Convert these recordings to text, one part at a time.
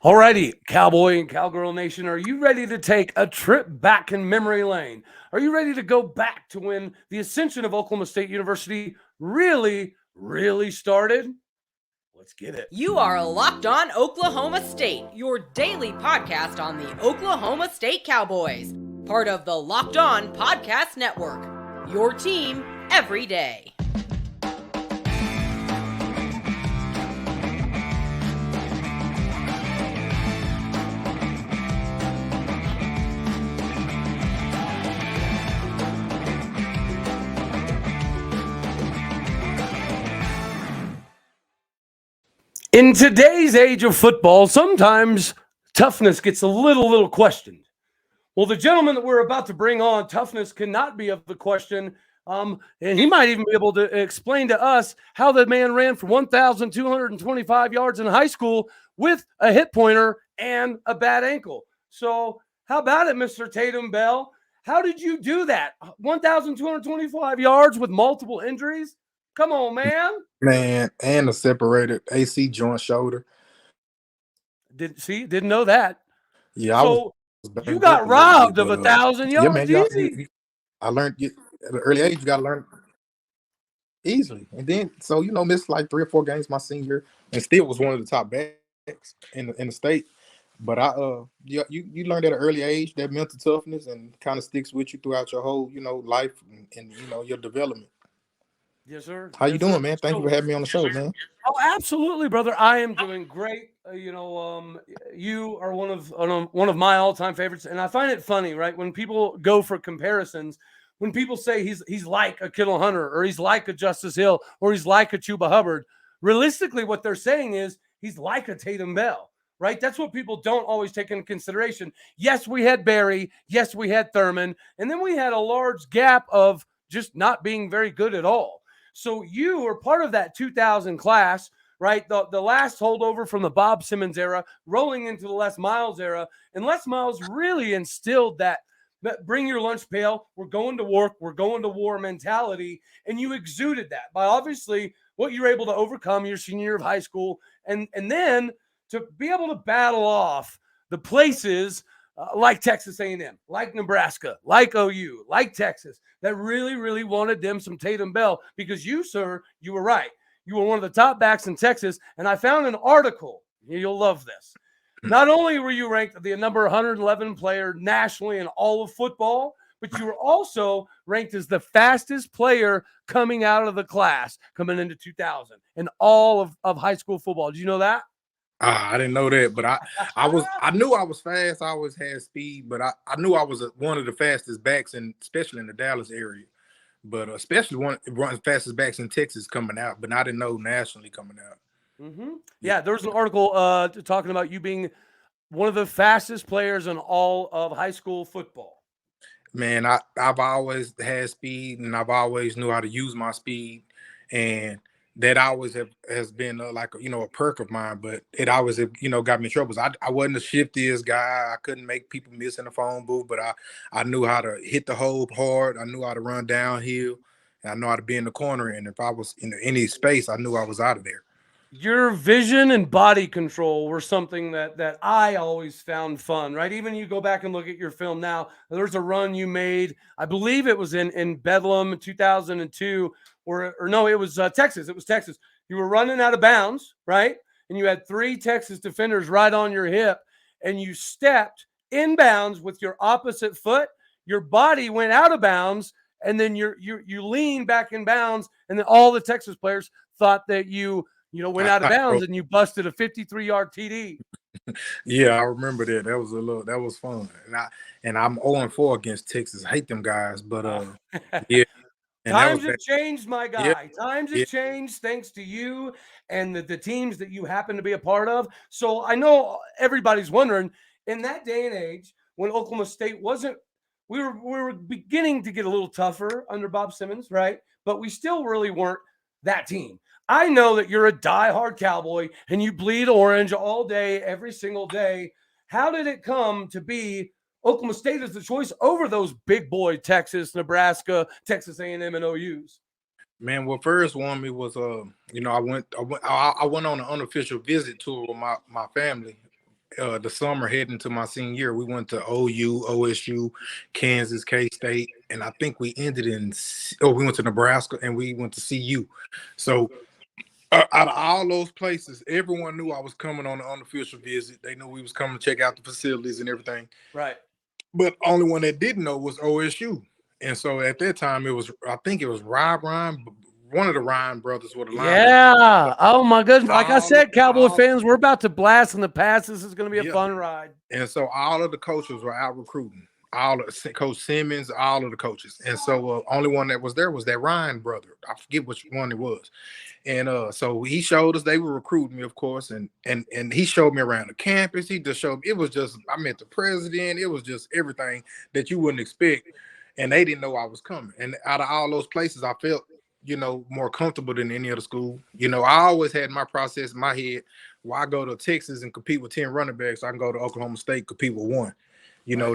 Alrighty, Cowboy and Cowgirl Nation, are you ready to take a trip back in memory lane? Are you ready to go back to when the ascension of Oklahoma State University really started? Let's get it. You are Locked On Oklahoma State, your daily podcast on the Oklahoma State Cowboys, part of the Locked On Podcast Network, your team every day. In today's age of football, sometimes toughness gets a little questioned. Well, the gentleman that we're about to bring on, toughness cannot be of the question. And he might even be able to explain to us how the man ran for 1,225 yards in high school with a hip pointer and a bad ankle. So how about it, Mr. Tatum Bell? How did you do that? 1,225 yards with multiple injuries? Come on, man. Man, and a separated AC joint shoulder. Didn't know that. Yeah, so you got robbed of 1,000 yards. Yeah, man, I learned at an early age, you got to learn easily. And then, so, missed like 3 or 4 games my senior year and still was one of the top backs in the state. But you learned at an early age that mental toughness and kind of sticks with you throughout your whole, life and your development. Yes, sir. How you doing, man? Thank you for having me on the show, man. Oh, absolutely, brother. I am doing great. You are one of my all-time favorites, and I find it funny, right? When people go for comparisons, when people say he's like a Kendall Hunter, or he's like a Justice Hill, or he's like a Chuba Hubbard, realistically, what they're saying is he's like a Tatum Bell, right? That's what people don't always take into consideration. Yes, we had Barry. Yes, we had Thurman, and then we had a large gap of just not being very good at all. So you were part of that 2000 class, right? The last holdover from the Bob Simmons era, rolling into the Les Miles era. And Les Miles really instilled that bring your lunch pail, we're going to work, we're going to war mentality. And you exuded that by obviously what you're able to overcome your senior year of high school. And then to be able to battle off the places like Texas A&M, like Nebraska, like OU, like Texas, that really wanted them some Tatum Bell, because you, sir, you were right. You were one of the top backs in Texas, and I found an article. You'll love this. Not only were you ranked the number 111 player nationally in all of football, but you were also ranked as the fastest player coming out of the class, coming into 2000 in all of high school football. Did you know that? I didn't know that, but I knew I was fast. I always had speed, but I knew I was one of the fastest backs, and especially in the Dallas area. But especially one of the fastest backs in Texas coming out, but I didn't know nationally coming out. Mm-hmm. Yeah, there was an article talking about you being one of the fastest players in all of high school football. Man, I've always had speed, and I've always knew how to use my speed, and that always has been a perk of mine, but it always got me in trouble. I wasn't the shiftiest guy. I couldn't make people miss in the phone booth, but I knew how to hit the hole hard. I knew how to run downhill, and I knew how to be in the corner. And if I was in any space, I knew I was out of there. Your vision and body control were something that I always found fun, right? Even you go back and look at your film now, there's a run you made. I believe it was in Bedlam 2002. Or no, it was Texas. It was Texas. You were running out of bounds, right? And you had 3 Texas defenders right on your hip, and you stepped in bounds with your opposite foot. Your body went out of bounds, and then you leaned back in bounds, and then all the Texas players thought that you went out of bounds, and you busted a 53-yard TD. Yeah, I remember that. That was fun. And I'm 0-4 against Texas. I hate them guys, but yeah. Times have changed, my guy. Yep. Times have changed thanks to you and the teams that you happen to be a part of. So I know everybody's wondering, in that day and age when Oklahoma State wasn't, we were beginning to get a little tougher under Bob Simmons, right? But we still really weren't that team. I know that you're a diehard Cowboy and you bleed orange all day, every single day. How did it come to be Oklahoma State is the choice over those big boy Texas, Nebraska, Texas A&M, and OUs? Man, what first won me was I went on an unofficial visit tour with my family the summer heading to my senior year, we went to OU, OSU, Kansas, K-State, and I think we ended in we went to Nebraska and we went to CU. So out of all those places, everyone knew I was coming on the unofficial visit. They knew we was coming to check out the facilities and everything. Right. But only one that didn't know was OSU. And so at that time, I think it was Ryan, one of the Ryan brothers with the line. Yeah. Oh my goodness. Like I said, Cowboy fans, we're about to blast in the past. This is going to be a fun ride. And so all of the coaches were out recruiting. All of Coach Simmons, all of the coaches. And so only one that was there was that Ryan brother. I forget which one it was. And so he showed us, they were recruiting me, of course, and he showed me around the campus. He just showed me, it was just, I met the president. It was just everything that you wouldn't expect. And they didn't know I was coming. And out of all those places, I felt, more comfortable than any other school. I always had my process in my head. Well, I go to Texas and compete with 10 running backs. I can go to Oklahoma State, compete with 1.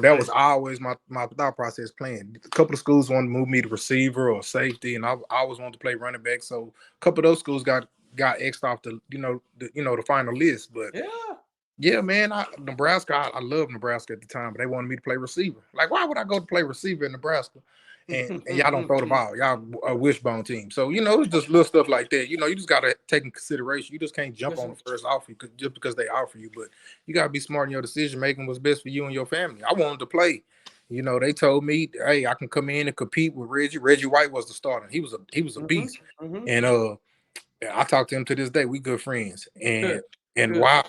That was always my thought process playing. A couple of schools wanted to move me to receiver or safety, and I always wanted to play running back. So a couple of those schools got X'd off the final list. But yeah, man, Nebraska, I love Nebraska at the time, but they wanted me to play receiver. Like, why would I go to play receiver in Nebraska? And y'all don't throw the ball. Y'all a wishbone team. So, it's just little stuff like that. You just got to take in consideration. You just can't jump on the first offer just because they offer you. But you got to be smart in your decision making what's best for you and your family. I wanted to play. They told me, hey, I can come in and compete with Reggie. Reggie White was the starter. He was a beast. And I talk to him to this day. We good friends. And why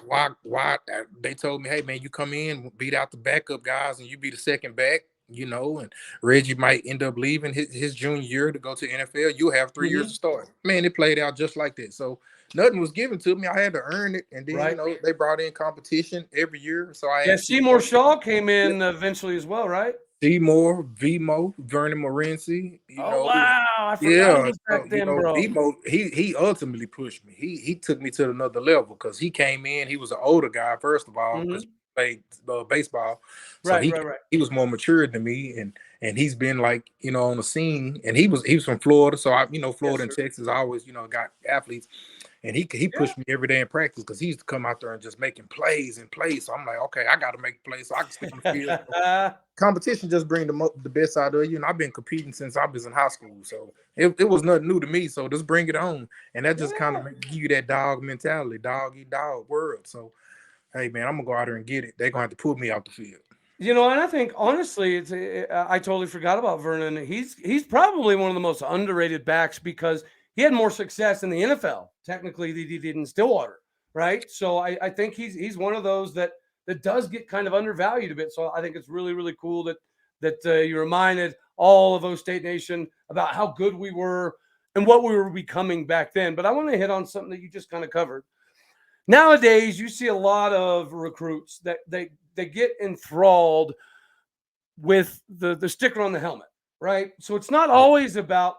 they told me, hey, man, you come in, beat out the backup guys, and you be the second back. And Reggie might end up leaving his junior year to go to NFL. You'll have 3 years to start. Man, it played out just like that. So nothing was given to me. I had to earn it. And then, they brought in competition every year. So Seymour Shaw came in eventually as well, right? Seymour, Vimo, Vernon Morency. Wow. I forgot back then, bro. Vimo, he ultimately pushed me. He took me to another level because he came in. He was an older guy, first of all, because played baseball. So he was more mature than me, and he's been on the scene. And he was from Florida, so Florida and Texas, I always got athletes, and he pushed me every day in practice because he used to come out there and just making plays. So I'm like, okay, I got to make plays so I can stay on the field. Competition just bring the best out of you, and I've been competing since I was in high school, so it was nothing new to me. So just bring it on, and that just kind of give you that dog mentality, dog eat dog world. So hey, man, I'm going to go out there and get it. They're going to have to put me out the field. And I think, honestly, I totally forgot about Vernon. He's probably one of the most underrated backs because he had more success in the NFL, technically, than he did in Stillwater, right? So I think he's one of those that does get kind of undervalued a bit. So I think it's really, really cool that you reminded all of OState Nation about how good we were and what we were becoming back then. But I want to hit on something that you just kind of covered. Nowadays, you see a lot of recruits that they get enthralled with the sticker on the helmet, right? So it's not always about,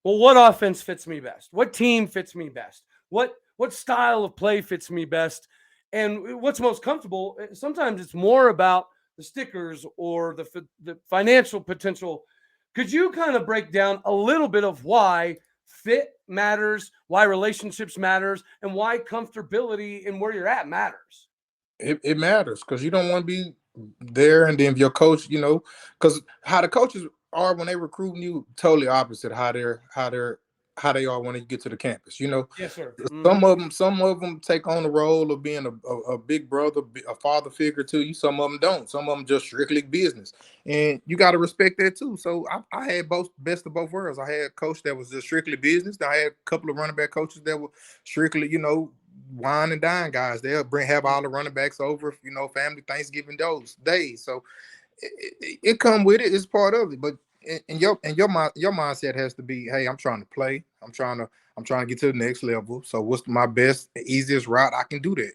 well, what offense fits me best? What team fits me best? What style of play fits me best? And what's most comfortable? Sometimes it's more about the stickers or the financial potential. Could you kind of break down a little bit of why fit matters, why relationships matters, and why comfortability in where you're at matters? It matters because you don't want to be there, and then your coach, because how the coaches are when they recruiting you, totally opposite how they are when they get to the campus. Yes, sir. Some of them take on the role of being a big brother, a father figure to you. Some of them don't. Some of them just strictly business, and you got to respect that too. So I had best of both worlds. I had a coach that was just strictly business. I had a couple of running back coaches that were strictly, wine and dine guys. They'll have all the running backs over, family Thanksgiving those days. So it come with it. It's part of it, but. And your mindset has to be, hey, I'm trying to play. I'm trying to get to the next level. So what's my best, easiest route I can do that?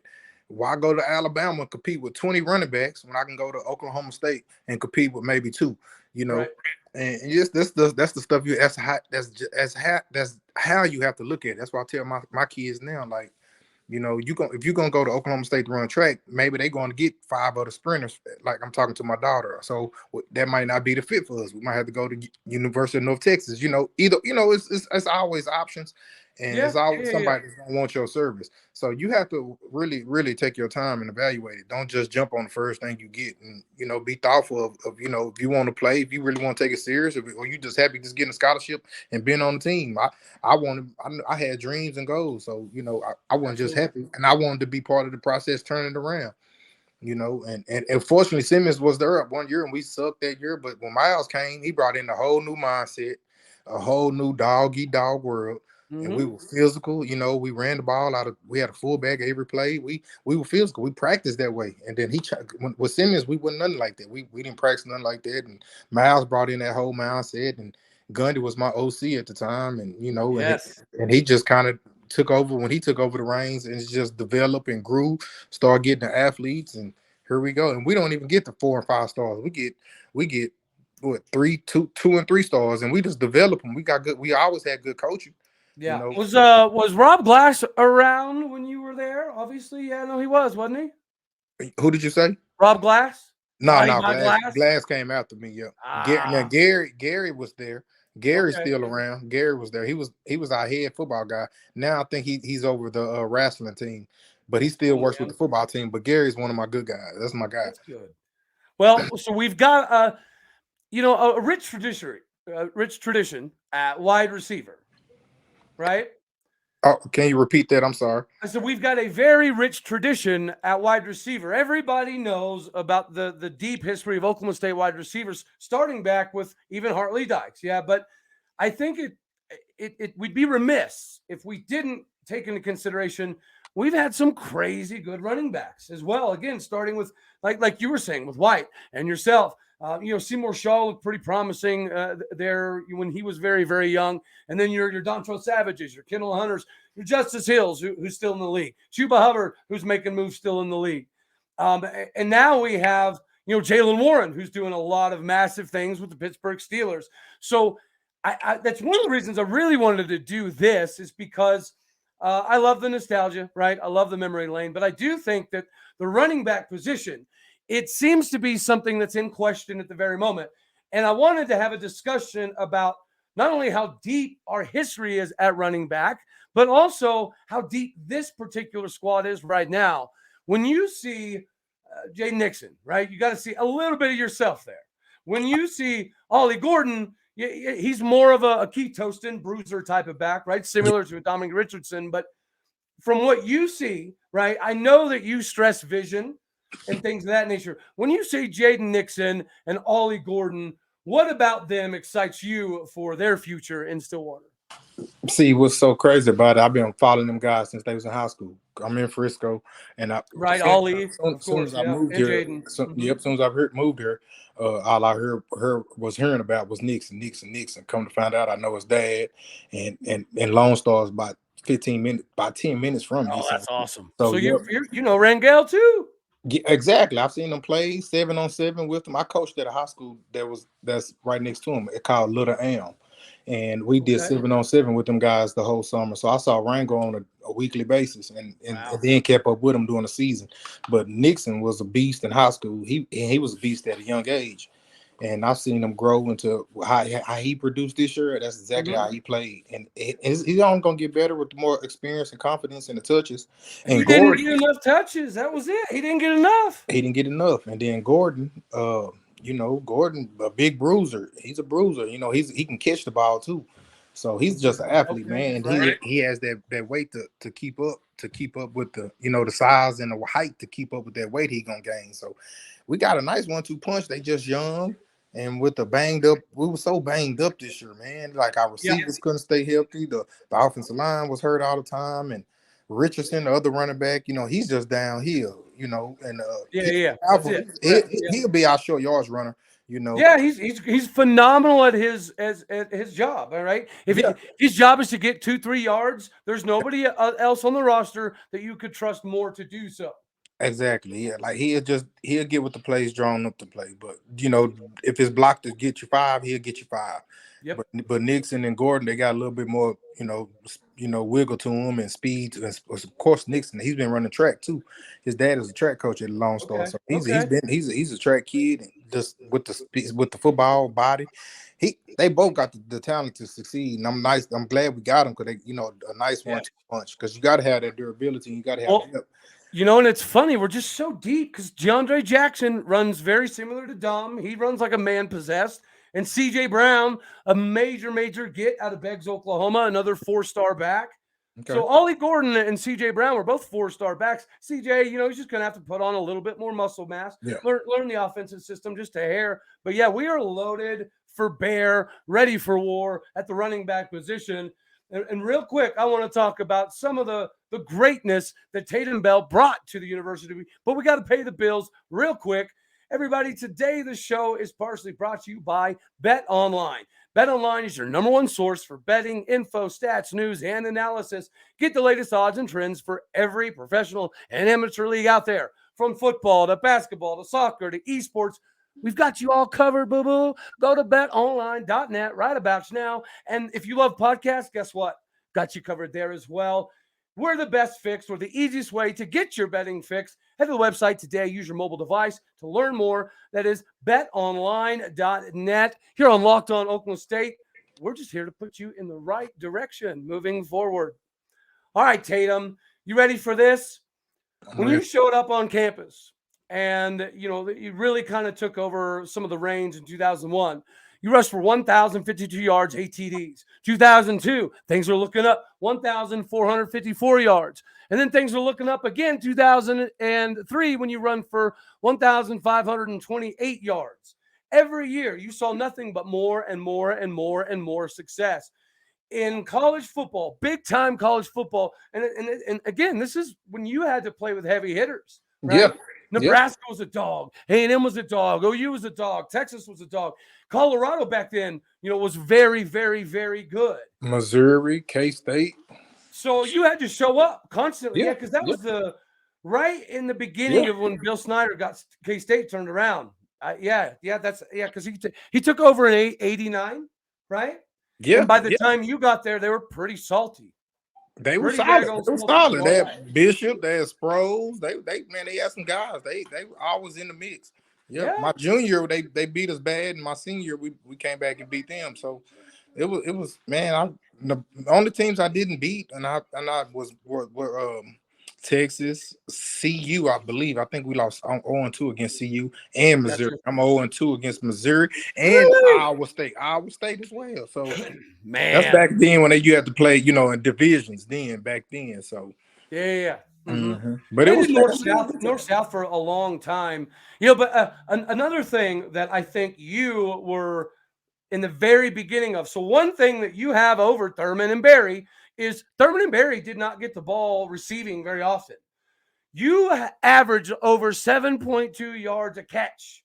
Why go to Alabama and compete with 20 running backs when I can go to Oklahoma State and compete with maybe 2? Right. And just that's the stuff that's how you have to look at it. That's why I tell my kids now, like, if you're gonna go to Oklahoma State to run track, maybe they're going to get 5 other sprinters. Like I'm talking to my daughter, so that might not be the fit for us. We might have to go to University of North Texas. Either it's always options, and Yeah, it's always yeah, yeah. somebody that's gonna want your service. So you have to really, really take your time and evaluate it. Don't just jump on the first thing you get, and be thoughtful of if you want to play, if you really want to take it serious, or you just happy just getting a scholarship and being on the team. I had dreams and goals, so I wasn't just Absolutely. happy, and I wanted to be part of the process turning it around. And fortunately Simmons was there up one year and we sucked that year. But when Miles came, he brought in a whole new mindset, a whole new dog world. And we Mm-hmm. were physical, we ran the ball we had a fullback every play. We were physical. We practiced that way. And then with Simmons, we wasn't nothing like that. We didn't practice nothing like that. And Miles brought in that whole mindset. And Gundy was my OC at the time. And Yes. and he just kind of took over when he took over the reins and just developed and grew, started getting the athletes, and here we go. And we don't even get the 4 and 5 stars. We get what 2 and 3 stars, and we just develop them. We always had good coaching. Yeah. Was Rob Glass around when you were there? Obviously, yeah, no, he wasn't he? Who did you say? Rob Glass? No, Glass? Glass came after me. Yeah. Now Gary was there. Gary's still around. Gary was there. He was our head football guy. Now I think he's over the wrestling team, but he still works with the football team. But Gary's one of my good guys. That's my guy. That's good. Well, so we've got a rich tradition at wide receiver, right? Oh, can you repeat that? I'm sorry. So we've got a very rich tradition at wide receiver. Everybody knows about the deep history of Oklahoma State wide receivers, starting back with even Hartley Dykes. Yeah, but I think we'd be remiss if we didn't take into consideration we've had some crazy good running backs as well. Again, starting with like you were saying with White and yourself. Seymour Shaw looked pretty promising there when he was very, very young. And then your Dantrell Savages, your Kendall Hunters, your Justice Hills, who's still in the league. Chuba Hubbard, who's making moves still in the league. And now we have, Jaylen Warren, who's doing a lot of massive things with the Pittsburgh Steelers. So that's one of the reasons I really wanted to do this is because I love the nostalgia, right? I love the memory lane. But I do think that the running back position, it seems to be something that's in question at the very moment. And I wanted to have a discussion about not only how deep our history is at running back, but also how deep this particular squad is right now. When you see Jaden Nixon, right, you got to see a little bit of yourself there. When you see Ollie Gordon, he's more of a Keith Toston bruiser type of back, right, similar to Dominic Richardson. But from what you see, right, I know that you stress vision and things of that nature. When you say Jaden Nixon and Ollie Gordon, what about them excites you for their future in Stillwater? See, what's so crazy about it, I've been following them guys since they was in high school. I'm in Frisco, and Ollie, as soon as I moved here, as soon as I moved here, all I was hearing about was Nixon. Come to find out, I know his dad, and Lone Star is about 10 minutes from me. Oh, that's awesome. So you know Rangel too. Yeah, exactly. I've seen them play 7-on-7 with them. I coached at a high school that's right next to him. It's called Little Elm. And we did 7-on-7 with them guys the whole summer. So I saw Rango on a weekly basis and then kept up with him during the season. But Nixon was a beast in high school. He was a beast at a young age. And I've seen him grow into how he produced this year. That's exactly how he played. And he's only going to get better with the more experience and confidence in the touches. And he didn't get enough touches. That was it. He didn't get enough. And then Gordon, Gordon, a big bruiser. He's a bruiser. He can catch the ball too. So he's just an athlete, man. And he has that weight to keep up with the the size and the height to keep up with that weight he gonna gain. So we got a nice 1-2 punch. They just young. And with the banged up, we were so banged up this year, man. Like our receivers couldn't stay healthy. The offensive line was hurt all the time. And Richardson, the other running back, he's just downhill, and he'll be our short yards runner, Yeah, he's phenomenal at his job. All right. If his job is to get 2-3 yards, there's nobody else on the roster that you could trust more to do so. Exactly. Yeah. Like he'll get with the plays drawn up to play. But if it's blocked to get you 5, he'll get you 5. Yep. But Nixon and Gordon, they got a little bit more, wiggle to them and speed. And of course, Nixon, he's been running track too. His dad is a track coach at Lone Star, so he's a track kid. And with the football body. They both got the talent to succeed, and I'm glad we got them because they, a nice one-two punch. Because you got to have that durability, and you got to have depth. And it's funny, we're just so deep because DeAndre Jackson runs very similar to Dom. He runs like a man possessed. And CJ Brown, a major get out of Beggs, Oklahoma, another 4-star back. Okay. So Ollie Gordon and CJ Brown were both 4-star backs. CJ, he's just going to have to put on a little bit more muscle mass, learn the offensive system just a hair. But yeah, we are loaded for bear, ready for war at the running back position. And real quick, I want to talk about some of the greatness that Tatum Bell brought to the university. But we got to pay the bills real quick. Everybody, today the show is partially brought to you by Bet Online. Bet Online is your number one source for betting, info, stats, news, and analysis. Get the latest odds and trends for every professional and amateur league out there. From football to basketball to soccer to esports, we've got you all covered, boo-boo. Go to betonline.net right about now. And if you love podcasts, guess what? Got you covered there as well. We're the best fix. We're the easiest way to get your betting fix. Head to the website today. Use your mobile device to learn more. That is betonline.net. Here on Locked On Oklahoma State, we're just here to put you in the right direction moving forward. All right, Tatum, you ready for this? When you showed up on campus and, you really kind of took over some of the reins in 2001, you rushed for 1,052 yards, 8 TDs. 2002, things are looking up, 1,454 yards. And then things are looking up again, 2003, when you run for 1,528 yards. Every year, you saw nothing but more and more and more and more success. In college football, big-time college football, and again, this is when you had to play with heavy hitters, right? Yeah. Nebraska was a dog. A&M was a dog. OU was a dog. Texas was a dog. Colorado back then, was very, very, very good. Missouri, K-State. So you had to show up constantly. Yeah, because that was right in the beginning of when Bill Snyder got K-State turned around. Because he took over in 89, right? Yeah. And by the time you got there, they were pretty salty. They were solid. They had Bishop, they had Sproles. They had some guys. They were always in the mix. Yeah. My junior year, they beat us bad, and my senior year, we came back and beat them. So it was the only teams I didn't beat, and I were Texas, CU, I believe. I think we lost 0-2 against CU and Missouri. I'm 0-2 against Missouri and Iowa State. Iowa State as well. So that's back then when you had to play, in divisions back then. So yeah. Mm-hmm. But it was north south for a long time. But another thing that I think you were in the very beginning of. So one thing that you have over Thurman and Barry is Thurman and Barry did not get the ball receiving very often. You average over 7.2 yards a catch.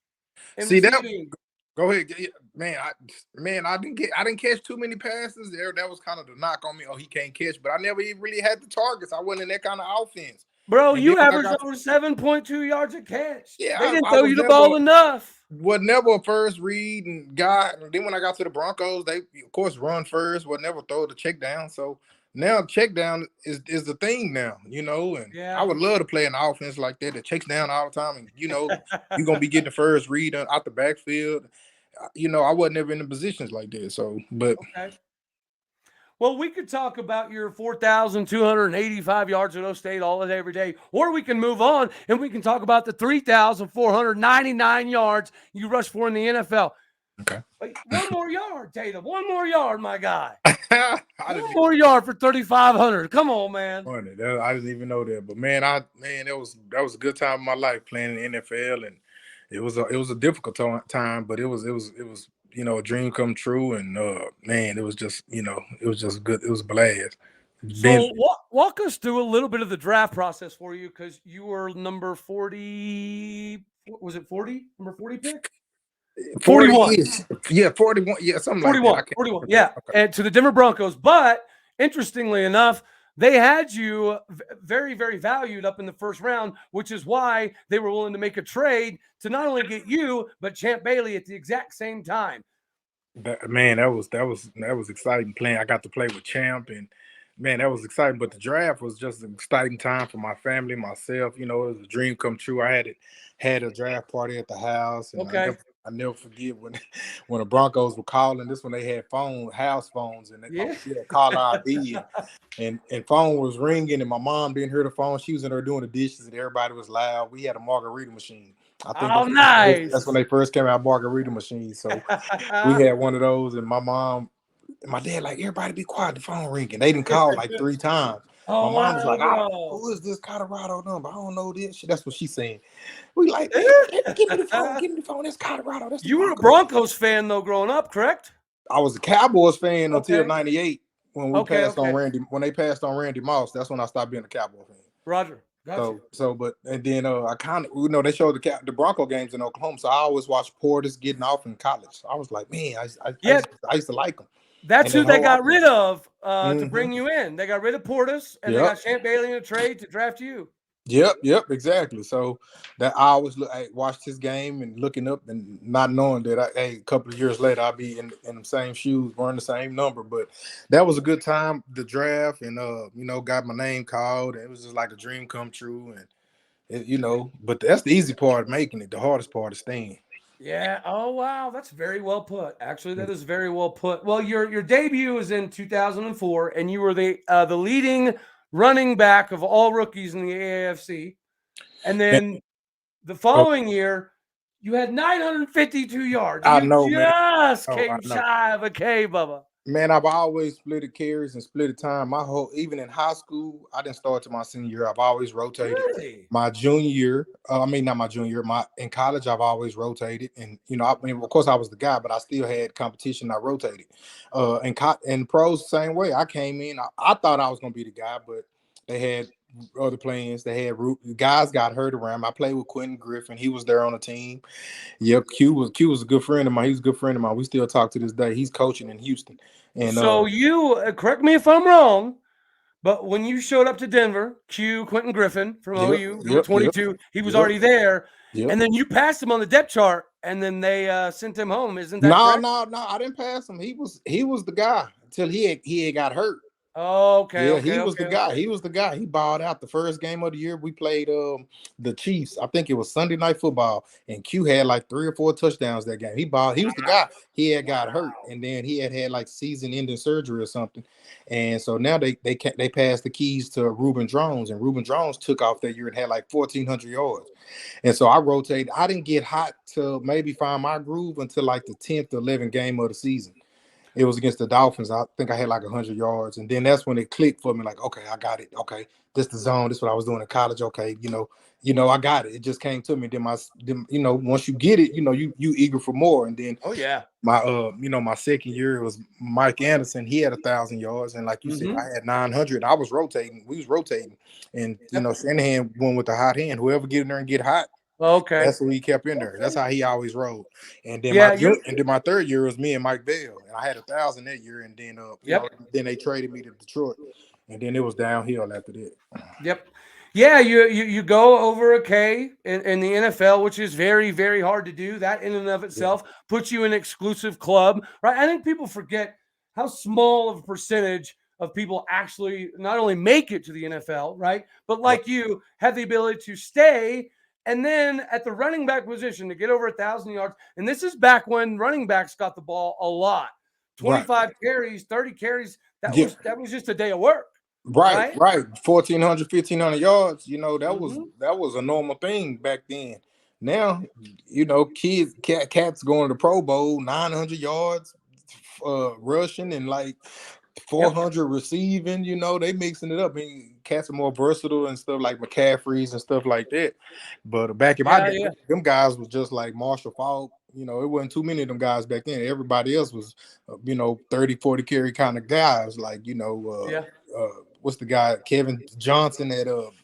See receiving. Go ahead, man. I didn't catch too many passes there. That was kind of the knock on me. Oh, he can't catch, but I never even really had the targets. I wasn't in that kind of offense. Bro, you averaged over 7.2 yards a catch. Yeah, they didn't throw you the ball enough. Was never a first read and then when I got to the Broncos, they of course run first, would never throw the check down. So now check down is the thing now, and I would love to play an offense like that checks down all the time. And you're gonna be getting the first read out the backfield. I wasn't ever in the positions like that. So okay. Well, we could talk about your 4,285 yards at OState all day, every day, or we can move on and we can talk about the 3,499 yards you rushed for in the NFL. Okay. One more yard, Tatum. One more yard, my guy. One more yard for 3,500. Come on, man. I didn't even know that, but man, that was a good time in my life playing in the NFL, and it was a difficult time, but it was a dream come true, and man, it was just good. It was a blast. So walk us through a little bit of the draft process for you, because you were number 40. Was it 40? Number 40 pick? 41. 41. Yeah, something 41, like that. 41. Yeah, okay. And to the Denver Broncos. But interestingly enough, they had you very, very valued up in the first round, which is why they were willing to make a trade to not only get you, but Champ Bailey at the exact same time. That was exciting playing. I got to play with Champ, and man, that was exciting. But the draft was just an exciting time for my family, myself. It was a dream come true. I had a draft party at the house, and I never forget when the Broncos were calling. This when they had house phones, and Yeah. caller ID, and phone was ringing, and my mom didn't hear the phone. She was in there doing the dishes, and everybody was loud. We had a margarita machine. I think that's when they first came out, margarita machine. So we had one of those, and my mom and my dad like, everybody be quiet, the phone ringing. They didn't call like 3 times. Oh, my mom was like, who is this Colorado number? I don't know this. That's what she's saying. We like, hey, give me the phone. That's Colorado. That's you were a Broncos fan though, growing up, correct? I was a Cowboys fan until '98 when we passed on Randy. When they passed on Randy Moss, that's when I stopped being a Cowboy fan. Roger. Gotcha. And then I kind of, they showed the Bronco games in Oklahoma, so I always watched Portis getting off in college. So I was like, man, I used to like him. That's who they got rid of to bring you in. They got rid of Portis, and they got Champ Bailey in a trade to draft you. Yep, exactly. So that I always watched his game and looking up and not knowing that a couple of years later I'll be in the same shoes, wearing the same number. But that was a good time, the draft, and got my name called, and it was just like a dream come true. And but that's the easy part of making it. The hardest part is staying. Yeah. Oh wow, that's very well put. Actually, that is very well put. Well, your debut was in 2004, and you were the leading running back of all rookies in the AFC. And then the following year, you had 952 yards. I know, just came shy of a K, Bubba. Man, I've always split carries and split time. Even in high school, I didn't start to my senior year. I've always rotated. Really? My junior year, not my junior year. In college, I've always rotated, and of course, I was the guy, but I still had competition. I rotated. In pros, same way. I came in. I thought I was going to be the guy, but they had other plans. They had guys got hurt around. I played with Quentin Griffin. He was there on the team. Yep, Q was a good friend of mine. He's a good friend of mine. We still talk to this day. He's coaching in Houston. And so you correct me if I'm wrong, but when you showed up to Denver, Quentin Griffin from OU, 22, he was already there, and then you passed him on the depth chart, and then they sent him home. Isn't that correct? No, I didn't pass him. He was the guy until he had got hurt. Oh, okay. Yeah, he was the guy. He was the guy. He balled out the first game of the year. We played the Chiefs. I think it was Sunday Night Football, and Q had like 3 or 4 touchdowns that game. He balled. He was the guy. He had got hurt, and then he had like season-ending surgery or something. And so now they passed the keys to Reuben Drones, and Reuben Drones took off that year and had like 1,400 yards. And so I rotated. I didn't get hot to maybe find my groove until like the 10th or 11th game of the season. It was against the Dolphins. I think I had like 100 yards. And then that's when it clicked for me. Like, okay, I got it. Okay, this the zone. This is what I was doing in college. Okay, I got it. It just came to me. Then once you get it, you eager for more. And then my second year, it was Mike Anderson. He had 1,000 yards. And like you said, I had 900. I was rotating. We was rotating. And, Shanahan went with the hot hand. Whoever get in there and get hot, okay, that's what he kept in there. That's how he always rolled. And then my third year was me and Mike Bell, and I had 1,000 that year. And then then they traded me to Detroit, and then it was downhill after that. Yep. Yeah, you go over a K in the NFL, which is very, very hard to do. That in and of itself puts you in an exclusive club, right? I think people forget how small of a percentage of people actually not only make it to the NFL, right, but like you have the ability to stay. And then at the running back position to get over 1,000 yards. And this is back when running backs got the ball a lot. 25 carries, 30 carries. That was just a day of work. Right. 1,400, 1,500 yards. That was a normal thing back then. Now, cats going to the Pro Bowl, 900 yards rushing and like 400 receiving, they mixing it up. I mean, cats are more versatile and stuff like McCaffrey's and stuff like that. But back in my day, them guys was just like Marshall Faulk. It wasn't too many of them guys back then. Everybody else was, 30, 40 carry kind of guys. Like, what's the guy, Kevin Johnson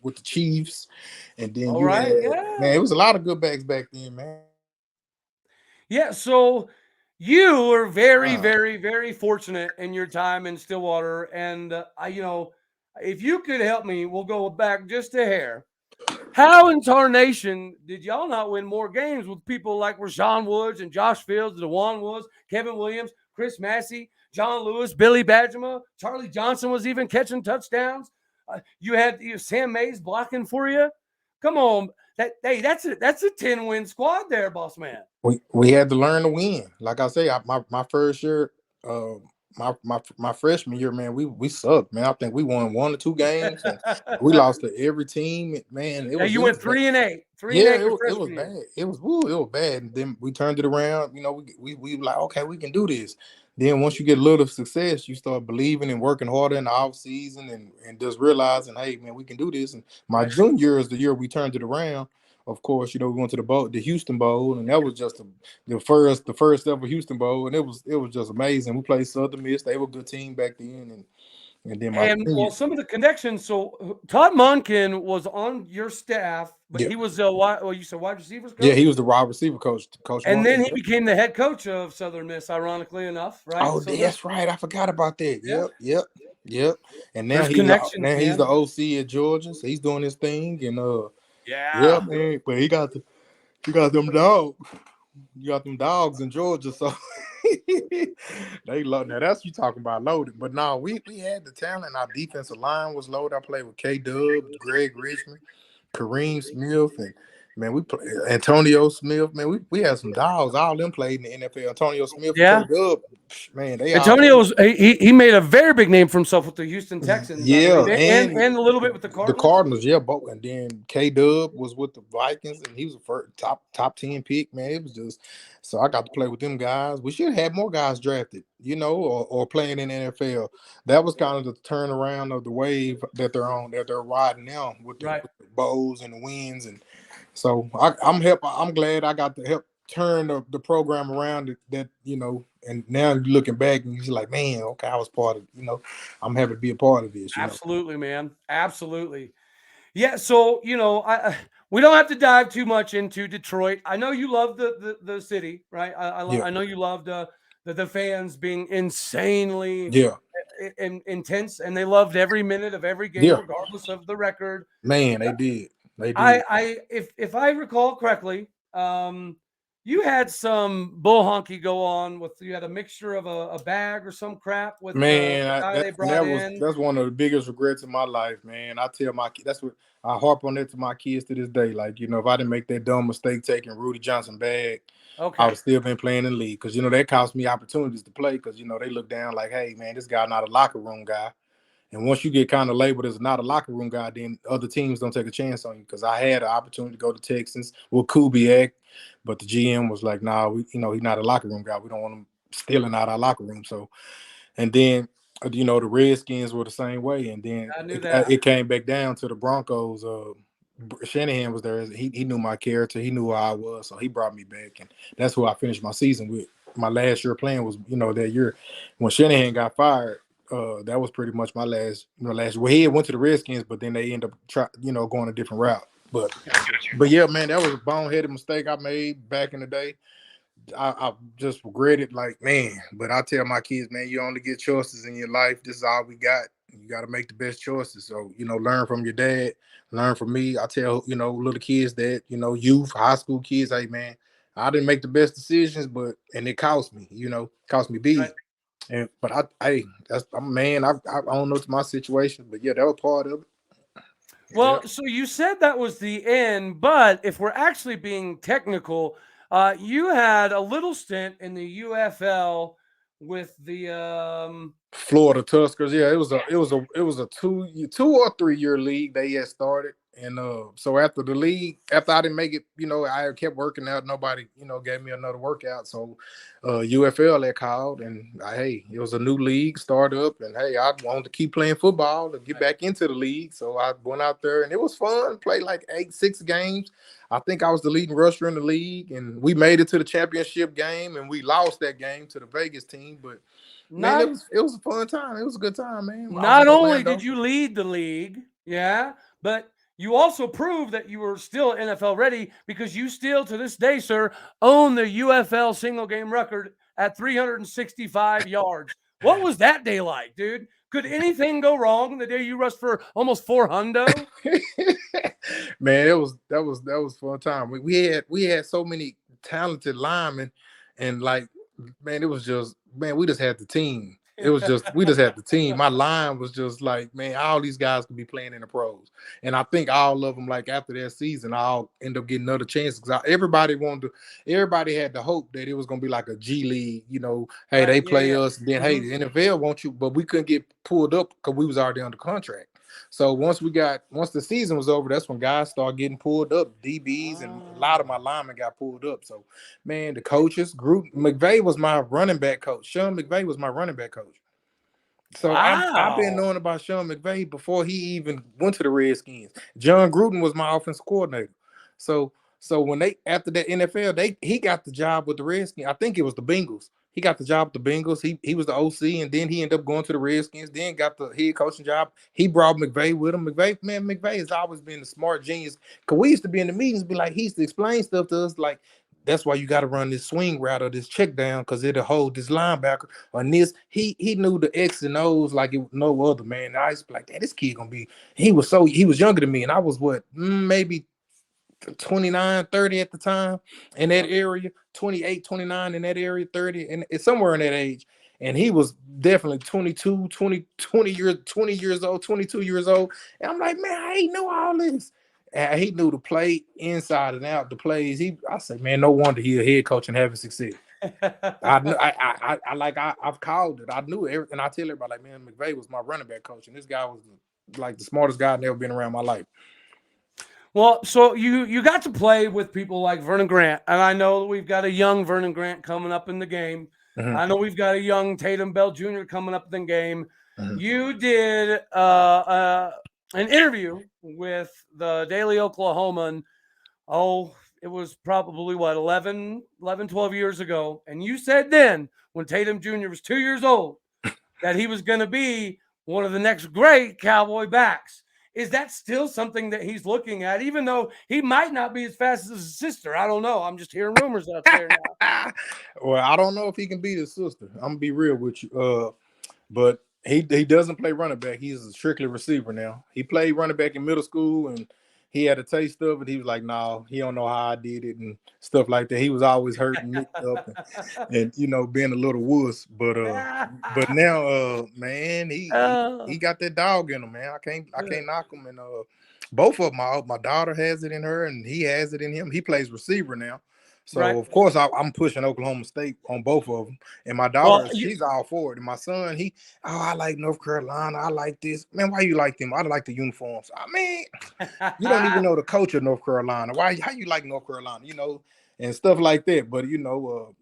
with the Chiefs. And then man, it was a lot of good backs back then, man. Yeah, so you were very, very, very fortunate in your time in Stillwater. And, if you could help me, we'll go back just a hair. How in tarnation did y'all not win more games with people like Rashaun Woods and Josh Fields, DeJuan Woods, Kevin Williams, Chris Massey, John Lewis, Billy Badgema, Charlie Johnson was even catching touchdowns. You had Sam Mays blocking for you. Come on. That's a 10-win squad there, boss man. We had to learn to win. Like I say, my first year, my freshman year, man, we sucked, man. I think we won 1 or 2 games, and we lost to every team, man. You went 3-8. Yeah, it was bad. It was bad. And then we turned it around. You know, we were like, okay, we can do this. Then once you get a little success, you start believing and working harder in the off season and just realizing, hey, man, we can do this. And my junior year is the year we turned it around. Of course, you know, we went to the Houston Bowl, and that was just the first ever Houston Bowl, and it was just amazing. We played Southern Miss; they were a good team back then, and then some of the connections. So Todd Monken was on your staff, but he was you said wide receivers coach? Yeah, he was the wide receiver coach. And Monken, then he became the head coach of Southern Miss, ironically enough, right? Oh, that's right. I forgot about that. Yep. And now he's the OC at Georgia, so he's doing his thing, and yeah, man. But he got them dogs. You got them dogs in Georgia, so they love. Now that's you talking about loaded. But no, we had the talent. Our defensive line was loaded. I played with K-Dub, Greg Richmond, Kareem Smith, and man, we played Antonio Smith. Man, we had some dogs. All them played in the NFL. Antonio Smith, K-Dub, man. He made a very big name for himself with the Houston Texans. Yeah, and a little bit with the Cardinals. The Cardinals, yeah, both. And then K-Dub was with the Vikings, and he was a first top 10 pick. Man, it was just so I got to play with them guys. We should have had more guys drafted, you know, or playing in the NFL. That was kind of the turnaround of the wave that they're on, that they're riding now with the bows and the wins, and so I'm glad I got to help turn the program around that, you know, and now looking back and you're like, man, okay, I was part of, you know, I'm happy to be a part of this. Absolutely, man. Absolutely. Yeah. So, you know, we don't have to dive too much into Detroit. I know you love the city, right? I know you loved the fans being insanely intense, and they loved every minute of every game, regardless of the record. Man, they did. If I recall correctly, you had some bull honky go on with, you had a mixture of a bag or some crap with that's one of the biggest regrets in my life, man. I tell my kids, that's what I harp on that to my kids to this day. Like, you know, if I didn't make that dumb mistake taking Rudy Johnson bag, I would still been playing in the league, because, you know, that cost me opportunities to play, because, you know, they look down like, hey, man, this guy not a locker room guy. And once you get kind of labeled as not a locker room guy, then other teams don't take a chance on you. Because I had an opportunity to go to Texans with Kubiak, but the GM was like, nah, he's not a locker room guy. We don't want him stealing out our locker room. So, and then, you know, the Redskins were the same way. And then it came back down to the Broncos. Shanahan was there. He knew my character. He knew who I was. So he brought me back. And that's who I finished my season with. My last year playing was, you know, that year when Shanahan got fired. That was pretty much my last. Well, he went to the Redskins, but then they ended up going a different route. But yeah, man, that was a boneheaded mistake I made back in the day. I just regret it, like, man. But I tell my kids, man, you only get choices in your life. This is all we got. You got to make the best choices. So, you know, learn from your dad, learn from me. I tell, you know, little kids that, you know, youth, high school kids, hey, man, I didn't make the best decisions, and it cost me, cost me big. Right. But I don't know it's my situation, but yeah, that was part of it. Well, so you said that was the end, but if we're actually being technical, you had a little stint in the UFL with the Florida Tuskers. Yeah, it was a 2 or 3 year league they had started. And so after I didn't make it, you know, I kept working out. Nobody, you know, gave me another workout. So UFL had called, and it was a new league start up, and I wanted to keep playing football to get back into the league. So I went out there, and it was fun. Played like 6 games. I think I was the leading rusher in the league, and we made it to the championship game, and we lost that game to the Vegas team. But man, it was a fun time. It was a good time, man. Not only did you lead the league, but you also proved that you were still NFL ready, because you still, to this day, sir, own the UFL single game record at 365 yards. What was that day like, dude? Could anything go wrong the day you rushed for almost 400? Man, that was fun time. We had so many talented linemen, and like, man, it was just, man, we just had the team. It was just we just had the team. My line was just like, man, all these guys could be playing in the pros, and I think all of them, like after that season, I'll end up getting other chances because everybody had the hope that it was gonna be like a G League, hey, they play us, then hey, the NFL wants you, but we couldn't get pulled up because we was already under contract. So once the season was over, that's when guys started getting pulled up. DBs and a lot of my linemen got pulled up. So, man, the coaches, McVay was my running back coach. Sean McVay was my running back coach. So I've been knowing about Sean McVay before he even went to the Redskins. John Gruden was my offensive coordinator. So when after that NFL, he got the job with the Redskins. I think it was the Bengals. He got the job with the Bengals. He was the OC, and then he ended up going to the Redskins, then got the head coaching job. He brought McVay with him. McVay has always been a smart genius. Because we used to be in the meetings, be like, he used to explain stuff to us like, that's why you got to run this swing route or this check down because it'll hold this linebacker on this. He knew the X and O's like it was no other, man. I used to be like, this kid going to be – he was younger than me, and I was maybe 29, 30 at the time in that area, 28, 29 in that area, 30, and it's somewhere in that age. And he was definitely 22, 20 years old, 22 years old. And I'm like, man, I ain't know all this. And he knew the play inside and out, the plays. I said, man, no wonder he a head coach and having success. I've called it. I knew everything. I tell everybody, like, man, McVay was my running back coach, and this guy was like the smartest guy I've ever been around my life. Well, so you got to play with people like Vernon Grant, and I know we've got a young Vernon Grant coming up in the game. Mm-hmm. I know we've got a young Tatum Bell Jr. coming up in the game. Mm-hmm. You did an interview with the Daily Oklahoman. It was probably 11, 12 years ago. And you said then, when Tatum Jr. was 2 years old, that he was going to be one of the next great Cowboy backs. Is that still something that he's looking at, even though he might not be as fast as his sister? I don't know. I'm just hearing rumors out there now. Well, I don't know if he can beat his sister. I'm going to be real with you. But he doesn't play running back. He's a strictly receiver now. He played running back in middle school, and he had a taste of it. He was like, no, he don't know how I did it and stuff like that. He was always hurting, nicked up and being a little wuss. But now, man, he got that dog in him, man. I can't knock him. And both of them, my daughter has it in her, and he has it in him. He plays receiver now. So, of course, I'm pushing Oklahoma State on both of them. And my daughter, she's all for it. And my son, I like North Carolina. I like this. Man, why you like them? I like the uniforms. I mean, you don't even know the culture of North Carolina. How you like North Carolina, and stuff like that. But,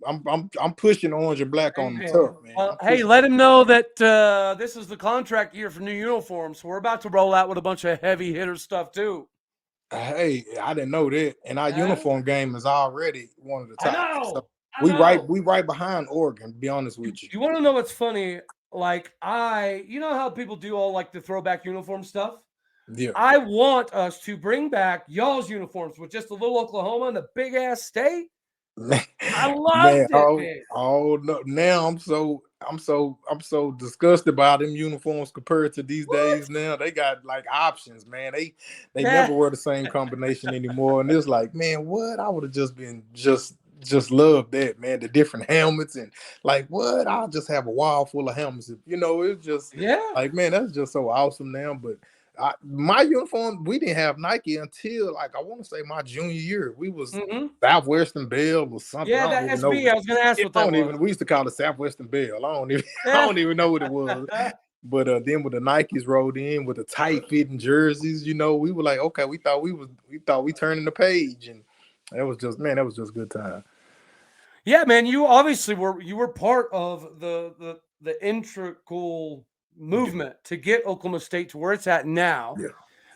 I'm pushing orange and black on them tough, man. Well, hey, let him know that this is the contract year for new uniforms. So we're about to roll out with a bunch of heavy hitter stuff, too. Hey, I didn't know that, and our uniform game is already one of the top. I know. So we right behind Oregon. To be honest with you. You want to know what's funny? Like how people do all like the throwback uniform stuff. Yeah. I want us to bring back y'all's uniforms with just a little Oklahoma and a big ass state. I loved it. Oh no! Now I'm so disgusted by them uniforms compared to these days. Now they got like options, man. They never wear the same combination anymore, and it's like, man, what? I would have just been just loved that, man. The different helmets and like what? I'll just have a wall full of helmets. It's just like, man, that's just so awesome now. But my uniform, we didn't have Nike until like I want to say my junior year. We was Southwestern Bell or something. Yeah, that's me. I was going to ask what that was. We used to call it Southwestern Bell. I don't even know what it was. But then with the Nikes rolled in with the tight fitting jerseys, we were like, okay, we thought we turning the page, and that was just good time. Yeah, man, you obviously were part of the integral movement to get Oklahoma State to where it's at now. Yeah.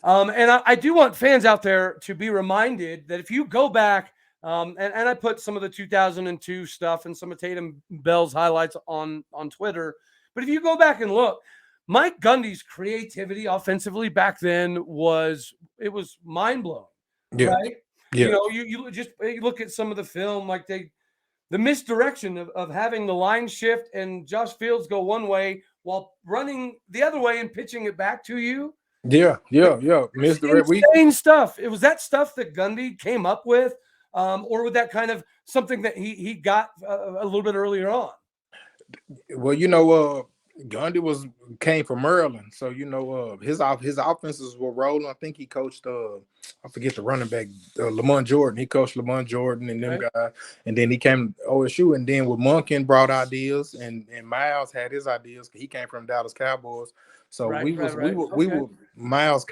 And I do want fans out there to be reminded that if you go back, and I put some of the 2002 stuff and some of Tatum Bell's highlights on Twitter, but if you go back and look, Mike Gundy's creativity offensively back then was mind-blowing. Yeah. Right? Yeah. You look at some of the film, like the misdirection of having the line shift and Josh Fields go one way while running the other way and pitching it back to you. Yeah. Insane stuff. It was that stuff that Gundy came up with, or was that kind of something that he got a little bit earlier on? Well, Gundy came from Maryland, so his offenses were rolling. I think he coached I forget the running back, Lamont Jordan. He coached Lamont Jordan and them guys, and then he came to OSU, and then with Monken brought ideas, and Miles had his ideas. He came from Dallas Cowboys, so we were Miles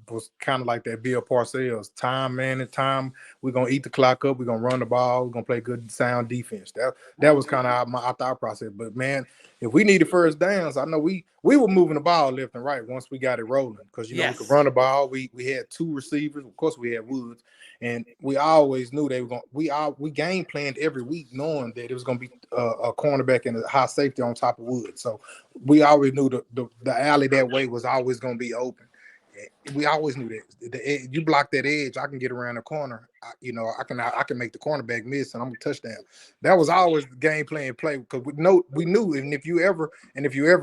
was kind of like that Bill Parcells, time man and time. We're gonna eat the clock up. We're gonna run the ball. We're gonna play good sound defense. That was kind of our thought process. But man, if we needed first downs, I know we were moving the ball left and right once we got it rolling, because we could run the ball. We had two receivers. Of course, we had Woods, and we always knew they were going. We game planned every week knowing that it was going to be a cornerback and a high safety on top of Woods. So we always knew the alley that way was always going to be open. We always knew that. You block that edge, I can get around the corner. I can make the cornerback miss, and I'm a touchdown. That was always the game plan play, because we knew, and if you ever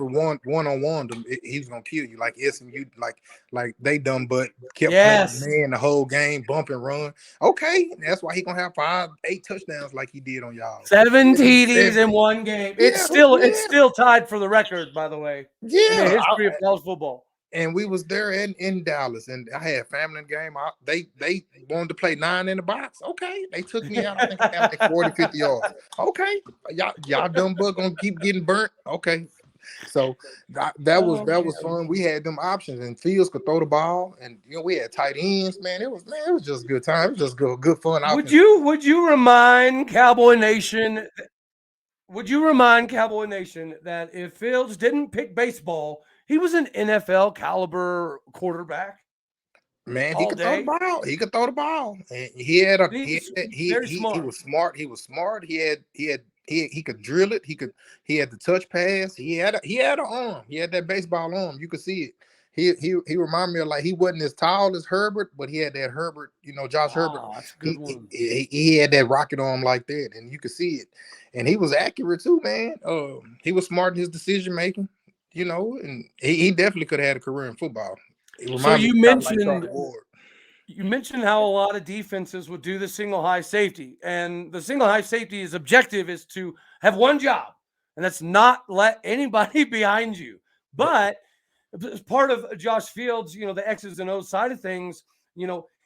one-on-one them, he was gonna kill you, like SMU, like they done, but kept playing man the whole game, bump and run. Okay, that's why he gonna have 5-8 touchdowns like he did on y'all. 7 TDs in one game. It's still tied for the record, by the way. In the history of college football. And we was there in Dallas, and I had family in the game. They wanted to play 9 in the box. Okay, they took me out. I think I had like 40, 50 yards. Okay, y'all dumb buck gonna keep getting burnt. Okay, so that was fun. We had them options, and Fields could throw the ball, and we had tight ends. Man, it was just a good time. It was just good fun. Would you remind Cowboy Nation? Would you remind Cowboy Nation that if Fields didn't pick baseball, he was an NFL caliber quarterback? Man, he could throw the ball. He could throw the ball. And he was smart. He was smart. He could drill it. He had the touch pass. He had an arm. He had that baseball arm. You could see it. He reminded me of, like, he wasn't as tall as Herbert, but he had that Herbert, Josh Herbert. That's a good one. He had that rocket arm like that, and you could see it. And he was accurate too, man. He was smart in his decision making, and he definitely could have had a career in football. So you mentioned how a lot of defenses would do the single high safety, and the single high safety's objective is to have one job, and that's not let anybody behind you. But as part of Josh Fields, the X's and O's side of things,